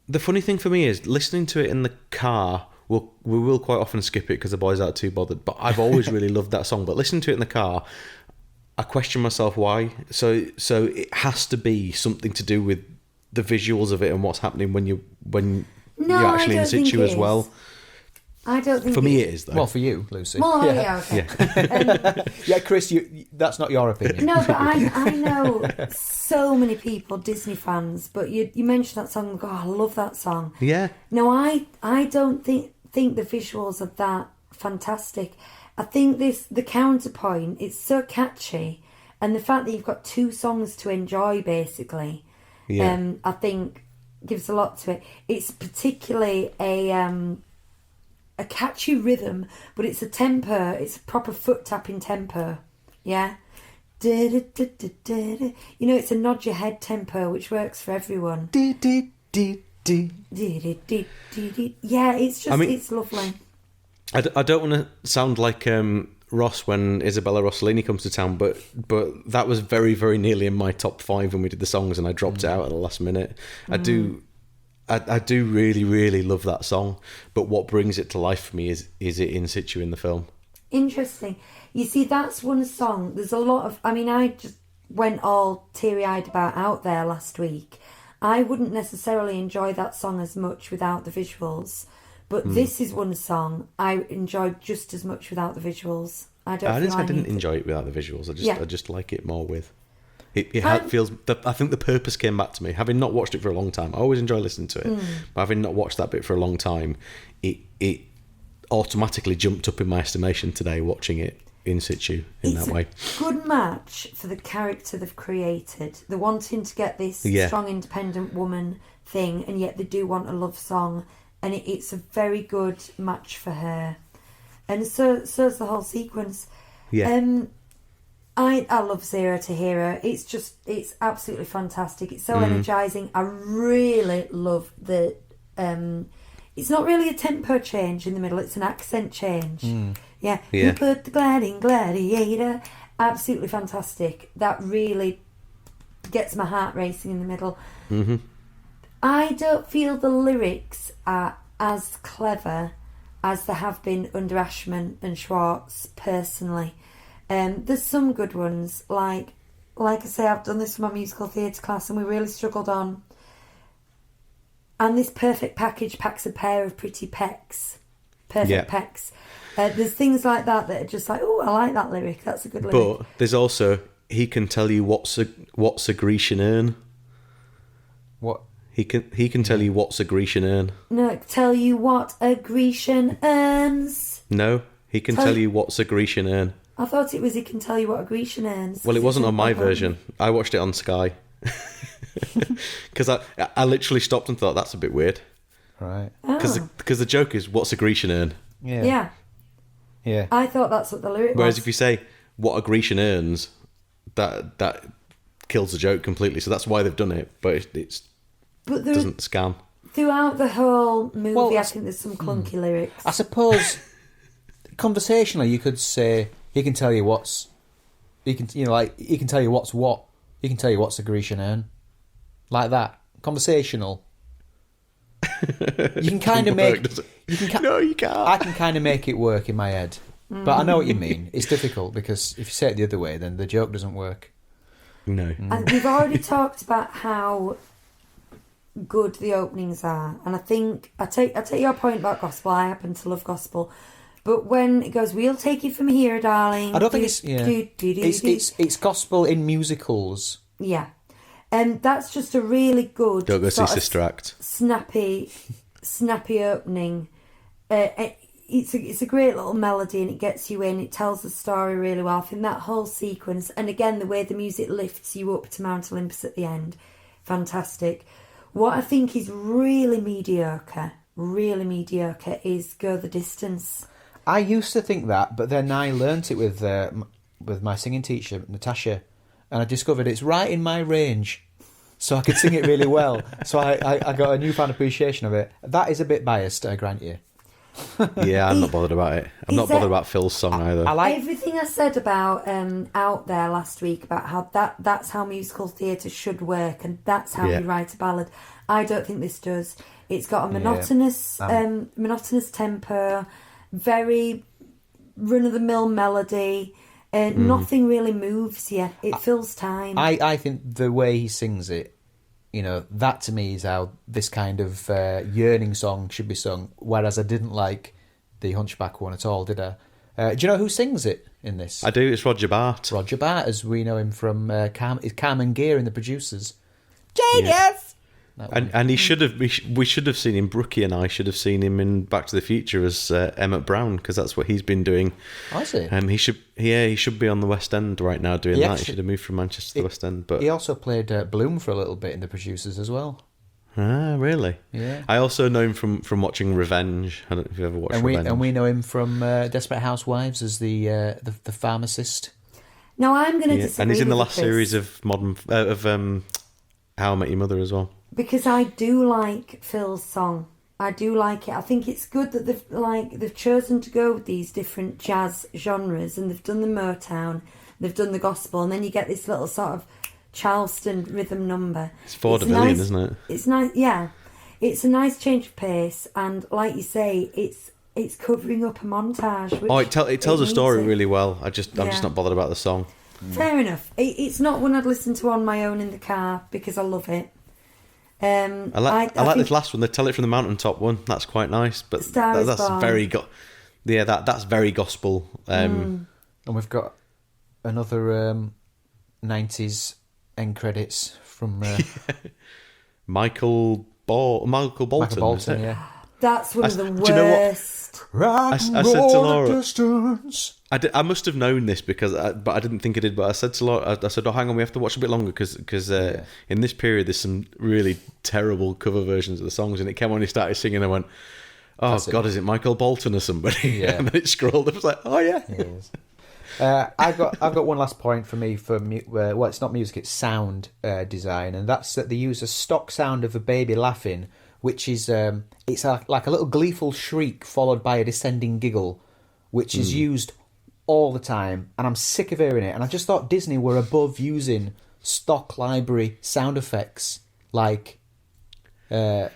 [SPEAKER 2] The funny thing for me is listening to it in the car. We will quite often skip it because the boys aren't too bothered. But I've always really loved that song. But listening to it in the car, I question myself why. So it has to be something to do with the visuals of it and what's happening when you're actually in situ as well.
[SPEAKER 3] I don't think
[SPEAKER 2] for me it is though.
[SPEAKER 4] Well, for you, Lucy.
[SPEAKER 3] Well, yeah, okay.
[SPEAKER 2] Yeah.
[SPEAKER 4] Yeah, Chris, that's not your opinion.
[SPEAKER 3] No, but I know so many people, Disney fans, but you mentioned that song. I love that song.
[SPEAKER 2] Yeah.
[SPEAKER 3] No, I don't think the visuals are that fantastic. I think the counterpoint, it's so catchy, and the fact that you've got two songs to enjoy, basically, I think gives a lot to it. It's particularly a catchy rhythm, but it's a tempo. It's a proper foot tapping tempo. Yeah. It's a nod your head tempo, which works for everyone. Yeah, it's just, it's lovely.
[SPEAKER 2] I don't want to sound like Ross when Isabella Rossellini comes to town, but that was very, very nearly in my top 5 when we did the songs, and I dropped it out at the last minute. I do really, really love that song, but what brings it to life for me is it in situ in the film.
[SPEAKER 3] Interesting. You see, that's one song. There's a lot of... I just went all teary-eyed about Out There last week. I wouldn't necessarily enjoy that song as much without the visuals, but this is one song I enjoyed just as much without the visuals. I didn't
[SPEAKER 2] enjoy it without the visuals. I just like it more with... It feels... I think the purpose came back to me. Having not watched it for a long time, I always enjoy listening to it, but having not watched that bit for a long time, it automatically jumped up in my estimation today watching it in situ in that way.
[SPEAKER 3] It's a good match for the character they've created. They're wanting to get this strong, independent woman thing, and yet they do want a love song, and it's a very good match for her. And so's the whole sequence. Yeah. I love Zero to Hero. It's absolutely fantastic. It's so energising. I really love the... it's not really a tempo change in the middle, it's an accent change. Yeah. You put the gladiator. Absolutely fantastic. That really gets my heart racing in the middle. Mm-hmm. I don't feel the lyrics are as clever as they have been under Ashman and Schwartz, personally. There's some good ones, like I say, I've done this for my musical theatre class, and we really struggled on. And this perfect package packs a pair of pretty pecs. Perfect pecs. There's things like that are just like, oh, I like that lyric. That's a good lyric.
[SPEAKER 2] But there's also, he can tell you what's a Grecian urn.
[SPEAKER 4] What?
[SPEAKER 2] He can tell you what's a Grecian urn.
[SPEAKER 3] No, tell you what a Grecian earns.
[SPEAKER 2] No, he can tell you what's a Grecian urn.
[SPEAKER 3] I thought it was he can tell you what a Grecian earns.
[SPEAKER 2] Well, it wasn't on my version. I watched it on Sky. Because I literally stopped and thought, that's a bit weird.
[SPEAKER 4] Right.
[SPEAKER 2] Because the joke is, what's a Grecian urn?
[SPEAKER 3] Yeah. I thought that's what the lyric was.
[SPEAKER 2] Whereas if you say, what a Grecian earns, that kills the joke completely. So that's why they've done it. But it doesn't scan.
[SPEAKER 3] Throughout the whole movie,
[SPEAKER 4] Well,
[SPEAKER 3] I think there's some clunky lyrics.
[SPEAKER 4] I suppose conversationally, you could say he can tell you what's. He can tell you what's what. He can tell you what's a Grecian urn, like that. Conversational. You can kind of make.
[SPEAKER 2] No, you can't.
[SPEAKER 4] I can kind of make it work in my head, but I know what you mean. It's difficult because if you say it the other way, then the joke doesn't work.
[SPEAKER 2] No.
[SPEAKER 3] And we've already talked about how good the openings are, and I think I take your point about gospel. I happen to love gospel, but when it goes, "We'll take you from here, darling,"
[SPEAKER 4] I don't think it's gospel in musicals.
[SPEAKER 3] Yeah, and that's just a really good.
[SPEAKER 2] Don't go see Sister Act.
[SPEAKER 3] Snappy opening. It's a great little melody, and it gets you in. It tells the story really well. I think that whole sequence, and again the way the music lifts you up to Mount Olympus at the end, fantastic. What I think is really mediocre, is Go the Distance.
[SPEAKER 4] I used to think that, but then I learnt it with my singing teacher, Natasha, and I discovered it's right in my range. So I could sing it really well. So I got a newfound appreciation of it. That is a bit biased, I grant you.
[SPEAKER 2] Yeah, I'm not bothered about it. I'm not bothered about Phil's song either.
[SPEAKER 3] I like everything I said about Out There last week about how that's how musical theatre should work, and that's how you write a ballad. I don't think this does. It's got a monotonous tempo, very run of the mill melody. Nothing really moves you. It fills time.
[SPEAKER 4] I think the way he sings it, that to me is how this kind of yearning song should be sung. Whereas I didn't like the Hunchback one at all, did I? Do you know who sings it in this?
[SPEAKER 2] I do. It's Roger Bart.
[SPEAKER 4] Roger Bart, as we know him from Carmen Gear in The Producers. Genius!
[SPEAKER 2] And he should have. We should have seen him. Brookie and I should have seen him in Back to the Future as Emmett Brown, because that's what he's been doing.
[SPEAKER 4] I see.
[SPEAKER 2] He should be on the West End right now doing that. He should have moved from Manchester to the West End. But
[SPEAKER 4] he also played Bloom for a little bit in The Producers as well.
[SPEAKER 2] Ah, really?
[SPEAKER 4] Yeah.
[SPEAKER 2] I also know him from watching Revenge. I don't know if you ever watched Revenge.
[SPEAKER 4] And we know him from Desperate Housewives as the pharmacist.
[SPEAKER 3] Now I'm going to disagree.
[SPEAKER 2] And he's in the
[SPEAKER 3] with
[SPEAKER 2] last
[SPEAKER 3] Chris,
[SPEAKER 2] series of How I Met Your Mother as well.
[SPEAKER 3] because I do like Phil's song. I do like it. I think it's good that they've chosen to go with these different jazz genres, and they've done the Motown, they've done the gospel, and then you get this little sort of Charleston rhythm number.
[SPEAKER 2] It's vaudevillian, isn't it?
[SPEAKER 3] It's nice, yeah. It's a nice change of pace, and like you say, it's covering up a montage. Which
[SPEAKER 2] it tells a story really well. I'm just not bothered about the song.
[SPEAKER 3] Fair enough. It's not one I'd listen to on my own in the car because I love it. I
[SPEAKER 2] like this last one. They tell it from the mountaintop one. That's quite nice, but that's very that's very gospel.
[SPEAKER 4] And we've got another 90s end credits from
[SPEAKER 2] Michael Bolton.
[SPEAKER 4] Yeah.
[SPEAKER 3] That's one of the worst.
[SPEAKER 2] Do you know what? I said to Laura, I must have known this but I didn't think I did. But I said to Laura, I said, "Oh, hang on, we have to watch a bit longer because in this period there's some really terrible cover versions of the songs." And it came on, he started singing, and I went, "Oh God, is it Michael Bolton or somebody?"
[SPEAKER 4] Yeah.
[SPEAKER 2] And then it scrolled up. I was like, "Oh yeah."
[SPEAKER 4] I've got one last point for me for it's not music, it's sound design, and that's that they use a stock sound of a baby laughing, which is it's like a little gleeful shriek followed by a descending giggle, which is used all the time, and I'm sick of hearing it. And I just thought Disney were above using stock library sound effects, like in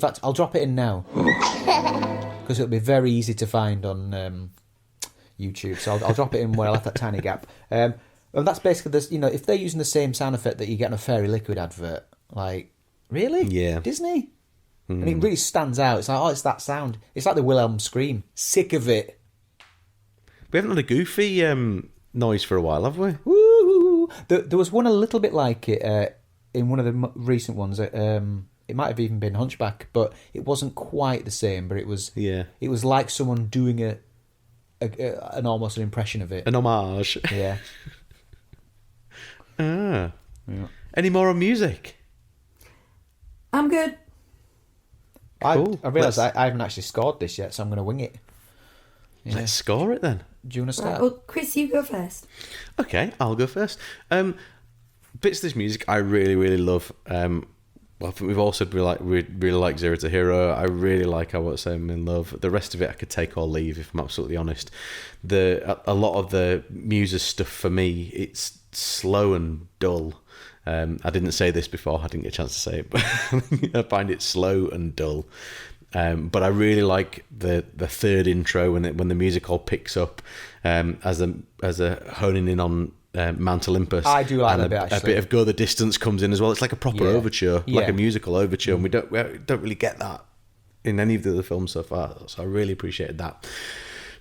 [SPEAKER 4] fact, I'll drop it in now because it'll be very easy to find on YouTube. So I'll drop it in where I left that tiny gap. And that's basically this. If they're using the same sound effect that you get in a Fairy Liquid advert, like really, Disney. And it really stands out. It's like, it's that sound. It's like the Wilhelm scream. Sick of it.
[SPEAKER 2] We haven't had a Goofy noise for a while, have we?
[SPEAKER 4] Woo! There was one a little bit like it in one of the recent ones. In It might have even been Hunchback, but it wasn't quite the same. But it was
[SPEAKER 2] Yeah.
[SPEAKER 4] It was like someone doing an almost an impression of it.
[SPEAKER 2] An homage.
[SPEAKER 4] Yeah.
[SPEAKER 2] Ah.
[SPEAKER 4] Yeah.
[SPEAKER 2] Any more on music?
[SPEAKER 3] I'm good.
[SPEAKER 2] Cool.
[SPEAKER 4] I realised I haven't actually scored this yet, so I'm going to wing it. Yeah.
[SPEAKER 2] Let's score it then.
[SPEAKER 4] Do you want to
[SPEAKER 3] Right,
[SPEAKER 4] start?
[SPEAKER 3] well, Chris, you go first.
[SPEAKER 2] Okay, I'll go first. Bits of this music I really, really love. Well, I think we've all said we really like Zero to Hero. I really like I Won't Say I'm in Love. The rest of it I could take or leave, if I'm absolutely honest. A lot of the Muses stuff for me, it's slow and dull. I didn't say this before. I didn't get a chance to say it, but I find it slow and dull. But I really like the third intro when the music all picks up as a honing in on Mount Olympus.
[SPEAKER 4] I do like
[SPEAKER 2] and
[SPEAKER 4] that bit,
[SPEAKER 2] a
[SPEAKER 4] actually.
[SPEAKER 2] bit of Go the Distance comes in as well. It's like a proper overture, like
[SPEAKER 4] Yeah.
[SPEAKER 2] a musical overture, and we don't really get that in any of the other films so far. So I really appreciated that.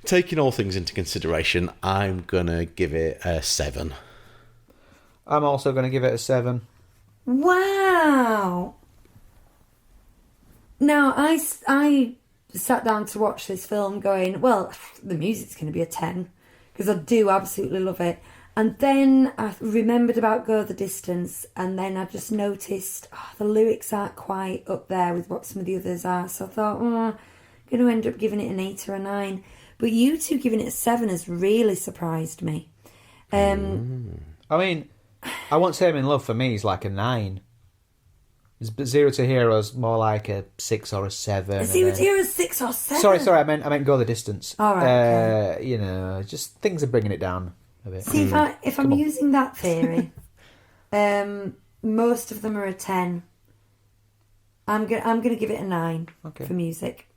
[SPEAKER 2] Taking all things into consideration, I'm gonna give it a 7.
[SPEAKER 4] I'm also going to give it a 7.
[SPEAKER 3] Wow. Now, I sat down to watch this film going, well, the music's going to be a 10, because I do absolutely love it. And then I remembered about Go the Distance, and then I just noticed the lyrics aren't quite up there with what some of the others are. So I thought, I'm going to end up giving it an 8 or a 9. But you two giving it a 7 has really surprised me.
[SPEAKER 4] I mean, I Won't Say I'm in Love for me is like a 9. Zero to Hero is more like a 6 or a 7.
[SPEAKER 3] Zero to Hero is 6 or 7.
[SPEAKER 4] Sorry, I meant Go the Distance.
[SPEAKER 3] All right,
[SPEAKER 4] You know, just things are bringing it down a bit.
[SPEAKER 3] See, if I'm using that theory, most of them are a 10. I'm gonna give it a 9 for music.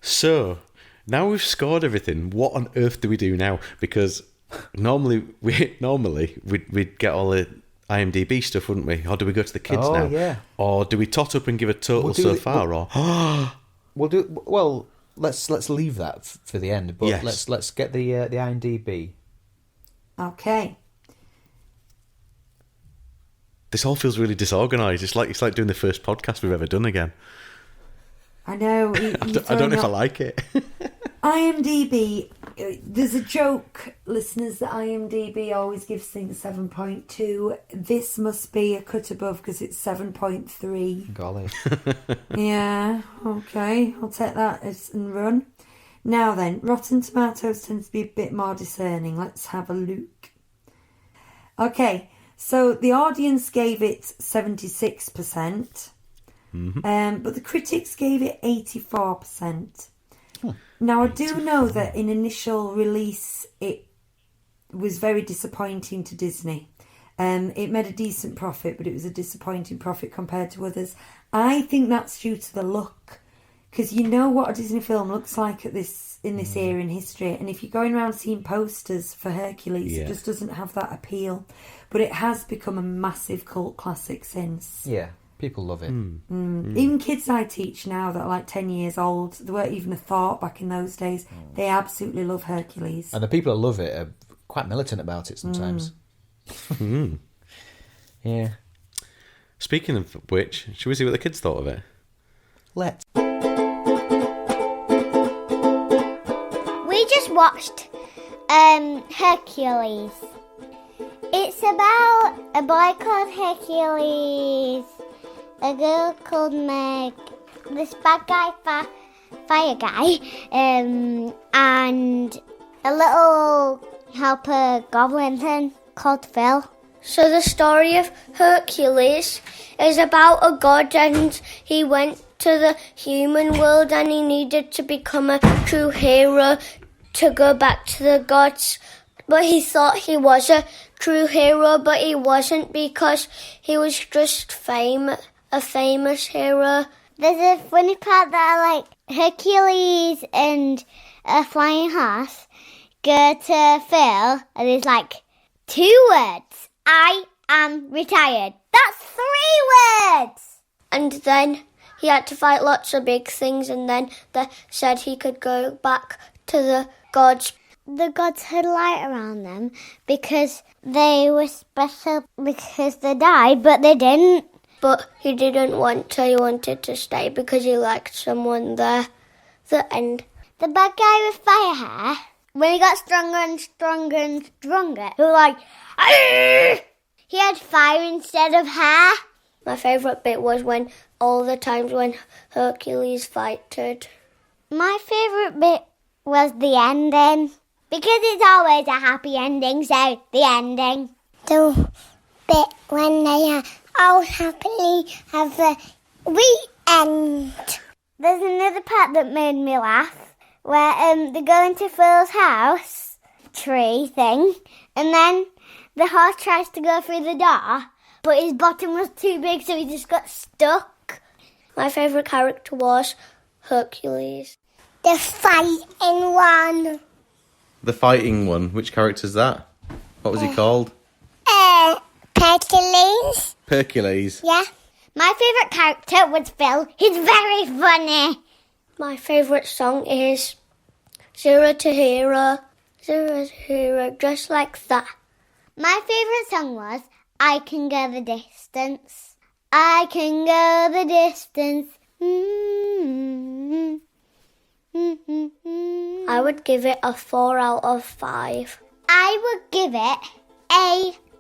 [SPEAKER 2] So now we've scored everything. What on earth do we do now? Because normally we'd get all the IMDb stuff, wouldn't we? Or do we go to the kids now?
[SPEAKER 4] Yeah.
[SPEAKER 2] Or do we tot up and give a total so far?
[SPEAKER 4] Let's leave that for the end. But
[SPEAKER 2] Yes.
[SPEAKER 4] let's get the IMDb.
[SPEAKER 3] Okay.
[SPEAKER 2] This all feels really disorganised. It's like doing the first podcast we've ever done again.
[SPEAKER 3] I know.
[SPEAKER 2] I don't know if I like it.
[SPEAKER 3] IMDb. There's a joke, listeners, that IMDb always gives things 7.2. This must be a cut above because it's 7.3.
[SPEAKER 4] Golly.
[SPEAKER 3] Yeah, okay. I'll take that and run. Now then, Rotten Tomatoes tends to be a bit more discerning. Let's have a look. Okay, so the audience gave it 76%. But the critics gave it 84%. Now, I do know that in initial release, it was very disappointing to Disney. It made a decent profit, but it was a disappointing profit compared to others. I think that's due to the look, because you know what a Disney film looks like in this era in history, and if you're going around seeing posters for Hercules, it just doesn't have that appeal. But it has become a massive cult classic since.
[SPEAKER 4] Yeah, people love it.
[SPEAKER 3] Even kids I teach now that are like 10 years old, they weren't even a thought back in those days. They absolutely love Hercules.
[SPEAKER 4] And the people that love it are quite militant about it sometimes. Yeah.
[SPEAKER 2] Speaking of which, should we see what the kids thought of it?
[SPEAKER 4] Let's.
[SPEAKER 5] We just watched Hercules. It's about a boy called Hercules, a girl called Meg, this bad guy, fire guy, and a little helper goblin thing called Phil.
[SPEAKER 6] So the story of Hercules is about a god, and he went to the human world and he needed to become a true hero to go back to the gods. But he thought he was a true hero, but he wasn't, because he was just a famous hero.
[SPEAKER 5] There's a funny part that I like. Hercules and a flying horse go to Phil, and there's like 2 words. I am retired. That's 3 words!
[SPEAKER 6] And then he had to fight lots of big things, and then they said he could go back to the gods.
[SPEAKER 5] the gods had light around them because they were special because they died, but they didn't.
[SPEAKER 6] But he didn't want to. He wanted to stay because he liked someone there. The end.
[SPEAKER 5] The bad guy with fire hair, when he got stronger and stronger and stronger, he was like, "Arr!" He had fire instead of hair.
[SPEAKER 6] My favourite bit was when all the times when Hercules fighted.
[SPEAKER 5] My favourite bit was the ending. Because it's always a happy ending, so the ending. The bit when they all happily have the end. There's another part that made me laugh, where they go into Phil's house, tree thing, and then the horse tries to go through the door, but his bottom was too big, so he just got stuck.
[SPEAKER 6] My favourite character was Hercules.
[SPEAKER 5] The fighting one.
[SPEAKER 2] The fighting one. Which character's that? What was he called?
[SPEAKER 5] Hercules.
[SPEAKER 2] Hercules.
[SPEAKER 5] Yeah. My favourite character was Phil. He's very funny.
[SPEAKER 6] My favourite song is Zero to Hero. Zero to Hero, just like that.
[SPEAKER 5] My favourite song was I Can Go the Distance. I can go the distance.
[SPEAKER 6] I would give it a 4 out of 5.
[SPEAKER 5] I would give it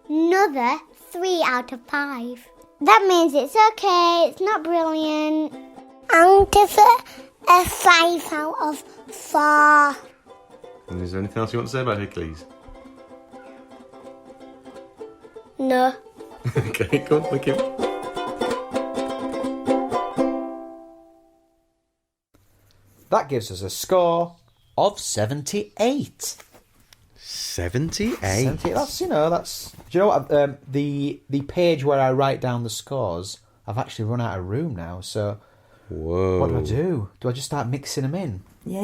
[SPEAKER 5] another 3 out of 5. That means it's okay, it's not brilliant. I'll give it a 5 out of 4.
[SPEAKER 2] And is there anything else you want to say about Hercules?
[SPEAKER 6] No.
[SPEAKER 2] Okay, cool, thank you.
[SPEAKER 4] That gives us a score of 78.
[SPEAKER 2] 78?
[SPEAKER 4] 78. That's, that's... Do you know what? The page where I write down the scores, I've actually run out of room now, so...
[SPEAKER 2] Whoa.
[SPEAKER 4] What do? Do I just start mixing them in?
[SPEAKER 3] Yeah,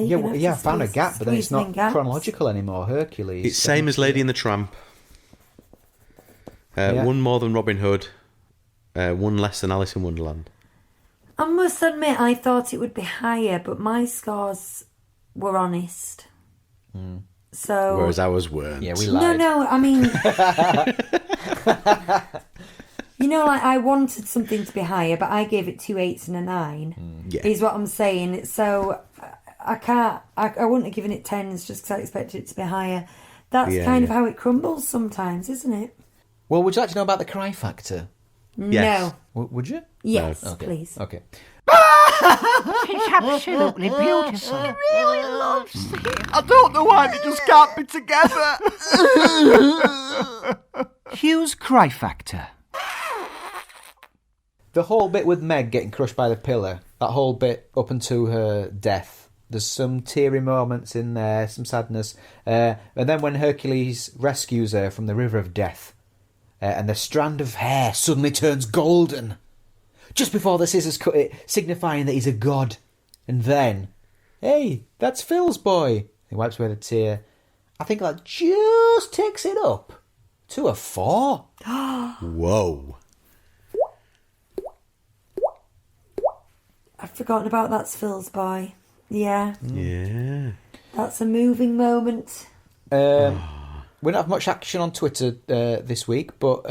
[SPEAKER 4] I found a gap, but then it's not chronological anymore. Hercules.
[SPEAKER 2] It's same as Lady and the Tramp. One more than Robin Hood. One less than Alice in Wonderland.
[SPEAKER 3] I must admit, I thought it would be higher, but my scores were honest. So,
[SPEAKER 2] whereas ours weren't.
[SPEAKER 4] Yeah, we lied.
[SPEAKER 3] No, I mean... I wanted something to be higher, but I gave it 2 8s and a 9,
[SPEAKER 2] Yeah.
[SPEAKER 3] is what I'm saying. So, I wouldn't have given it 10s just because I expected it to be higher. That's kind of how it crumbles sometimes, isn't it?
[SPEAKER 4] Well, would you like to know about the cry factor?
[SPEAKER 2] Yes.
[SPEAKER 3] No.
[SPEAKER 4] Would you?
[SPEAKER 3] Yes,
[SPEAKER 4] Okay.
[SPEAKER 3] please.
[SPEAKER 4] Okay.
[SPEAKER 7] It's absolutely beautiful. He really loves him. I don't know why they just can't be together.
[SPEAKER 1] Hugh's cry factor.
[SPEAKER 4] The whole bit with Meg getting crushed by the pillar, that whole bit up until her death, there's some teary moments in there, some sadness. And then when Hercules rescues her from the river of death, and the strand of hair suddenly turns golden, just before the scissors cut it, signifying that he's a god. And then, hey, that's Phil's boy. He wipes away the tear. I think that just takes it up to a 4.
[SPEAKER 2] Whoa.
[SPEAKER 3] I've forgotten about That's Phil's boy. Yeah.
[SPEAKER 2] Yeah.
[SPEAKER 3] That's a moving moment.
[SPEAKER 4] We don't have much action on Twitter this week, but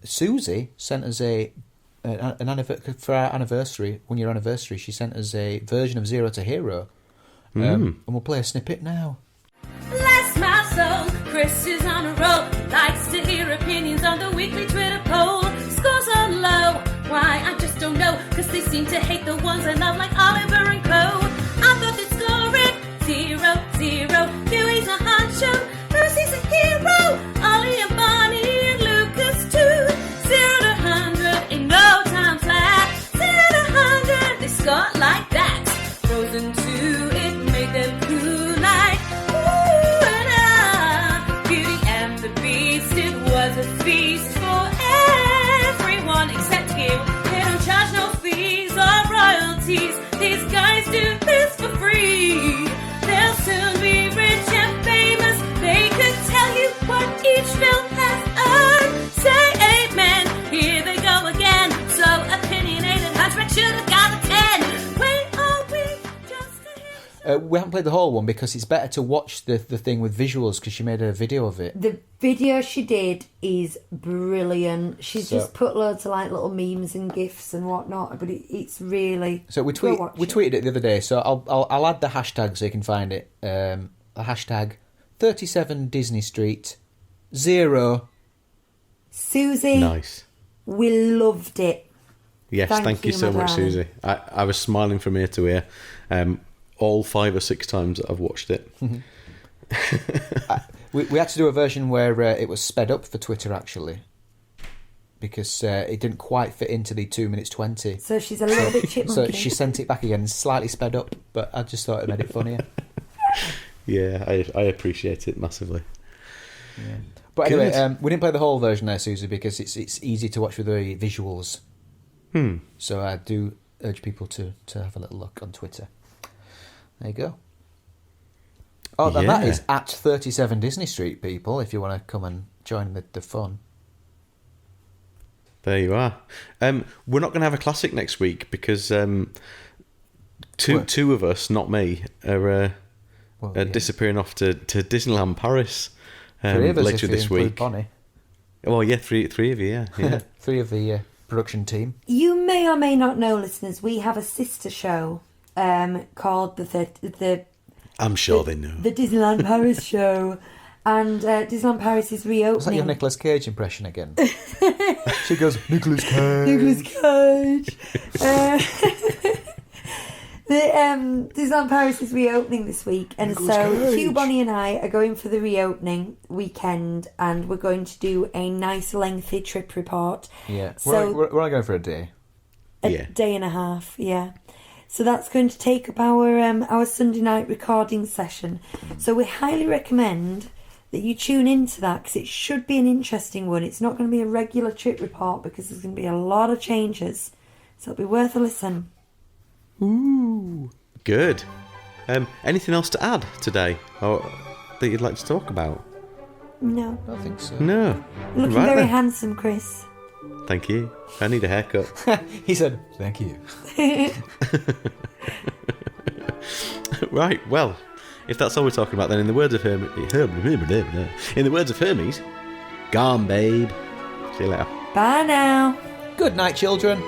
[SPEAKER 4] Susie sent us for our anniversary, 1 year anniversary. She sent us a version of Zero to Hero, and we'll play a snippet now.
[SPEAKER 8] Bless my soul, Chris is on a roll. Likes to hear opinions on the weekly Twitter poll. Scores are low, why I just don't know. Cause they seem to hate the ones I love, like Oliver and Chloe. I thought they'd score it 0-0. Dewey's a hot show, Lucy's a hero. Ollie and Bonnie and Lucas too. 0 to 100 in no time flat. 0 to 100, they score like that. Frozen 2, it made them cool like ooh and ah. Beauty and the Beast, it was a feast for everyone except you. They don't charge no fees or royalties. These guys do this for free. They'll soon be rich and famous. They could tell you what each film has earned. Say amen, here they go again. So opinionated, Hunchback should have got a 10. Wait, are we just a
[SPEAKER 4] We haven't played the whole one because it's better to watch the thing with visuals because she made a video of it.
[SPEAKER 3] The video she did is brilliant. She's just put loads of like little memes and gifs and whatnot, but it's really.
[SPEAKER 4] So we tweeted it the other day. So I'll add the hashtag so you can find it. The hashtag 37 Disney Street 0.
[SPEAKER 3] Susie,
[SPEAKER 2] Nice.
[SPEAKER 3] we loved it.
[SPEAKER 2] Yes, thank you so
[SPEAKER 3] my
[SPEAKER 2] much,
[SPEAKER 3] darling.
[SPEAKER 2] Susie. I was smiling from ear to ear. All 5 or 6 times that I've watched it.
[SPEAKER 4] We had to do a version where it was sped up for Twitter, actually, because it didn't quite fit into the 2 minutes 20.
[SPEAKER 3] So she's a little bit chipmunky.
[SPEAKER 4] So she sent it back again, slightly sped up, but I just thought it made it funnier.
[SPEAKER 2] Yeah, I appreciate it massively.
[SPEAKER 4] Yeah. But anyway, we didn't play the whole version there, Susie, because it's easy to watch with the visuals. So I do urge people to have a little look on Twitter. There you go. Oh, and that is at 37 Disney Street, people, if you want to come and join the fun.
[SPEAKER 2] There you are. We're not going to have a classic next week because two of us, not me, are disappearing off to Disneyland Paris
[SPEAKER 4] 3 of us
[SPEAKER 2] later
[SPEAKER 4] if
[SPEAKER 2] this
[SPEAKER 4] you include
[SPEAKER 2] week.
[SPEAKER 4] Bonnie.
[SPEAKER 2] Oh, yeah, three of you, yeah.
[SPEAKER 4] 3 of the production team.
[SPEAKER 3] You may or may not know, listeners, we have a sister show called the
[SPEAKER 2] I'm sure they know.
[SPEAKER 3] the Disneyland Paris show, and Disneyland Paris is reopening.
[SPEAKER 4] Was that your Nicolas Cage impression again? She goes, Nicolas Cage.
[SPEAKER 3] Nicolas Cage. The Disneyland Paris is reopening this week, and so Hugh, Bonnie and I are going for the reopening weekend, and we're going to do a nice lengthy trip report.
[SPEAKER 4] Yeah,
[SPEAKER 3] So
[SPEAKER 4] we're only going for a day.
[SPEAKER 3] a day and a half, yeah. So that's going to take up our Sunday night recording session. So we highly recommend that you tune into that because it should be an interesting one. It's not going to be a regular trip report because there's going to be a lot of changes. So it'll be worth a listen.
[SPEAKER 2] Ooh, good. Anything else to add today or that you'd like to talk about?
[SPEAKER 3] No.
[SPEAKER 4] I don't think so.
[SPEAKER 2] No.
[SPEAKER 3] Looking
[SPEAKER 2] Right
[SPEAKER 3] very
[SPEAKER 2] then.
[SPEAKER 3] handsome, Chris.
[SPEAKER 2] Thank you. I need a haircut.
[SPEAKER 4] He said, thank you.
[SPEAKER 2] Right, well, if that's all we're talking about, then in the words of Hermes, gone, babe. See you later.
[SPEAKER 3] Bye now.
[SPEAKER 4] Good night, children.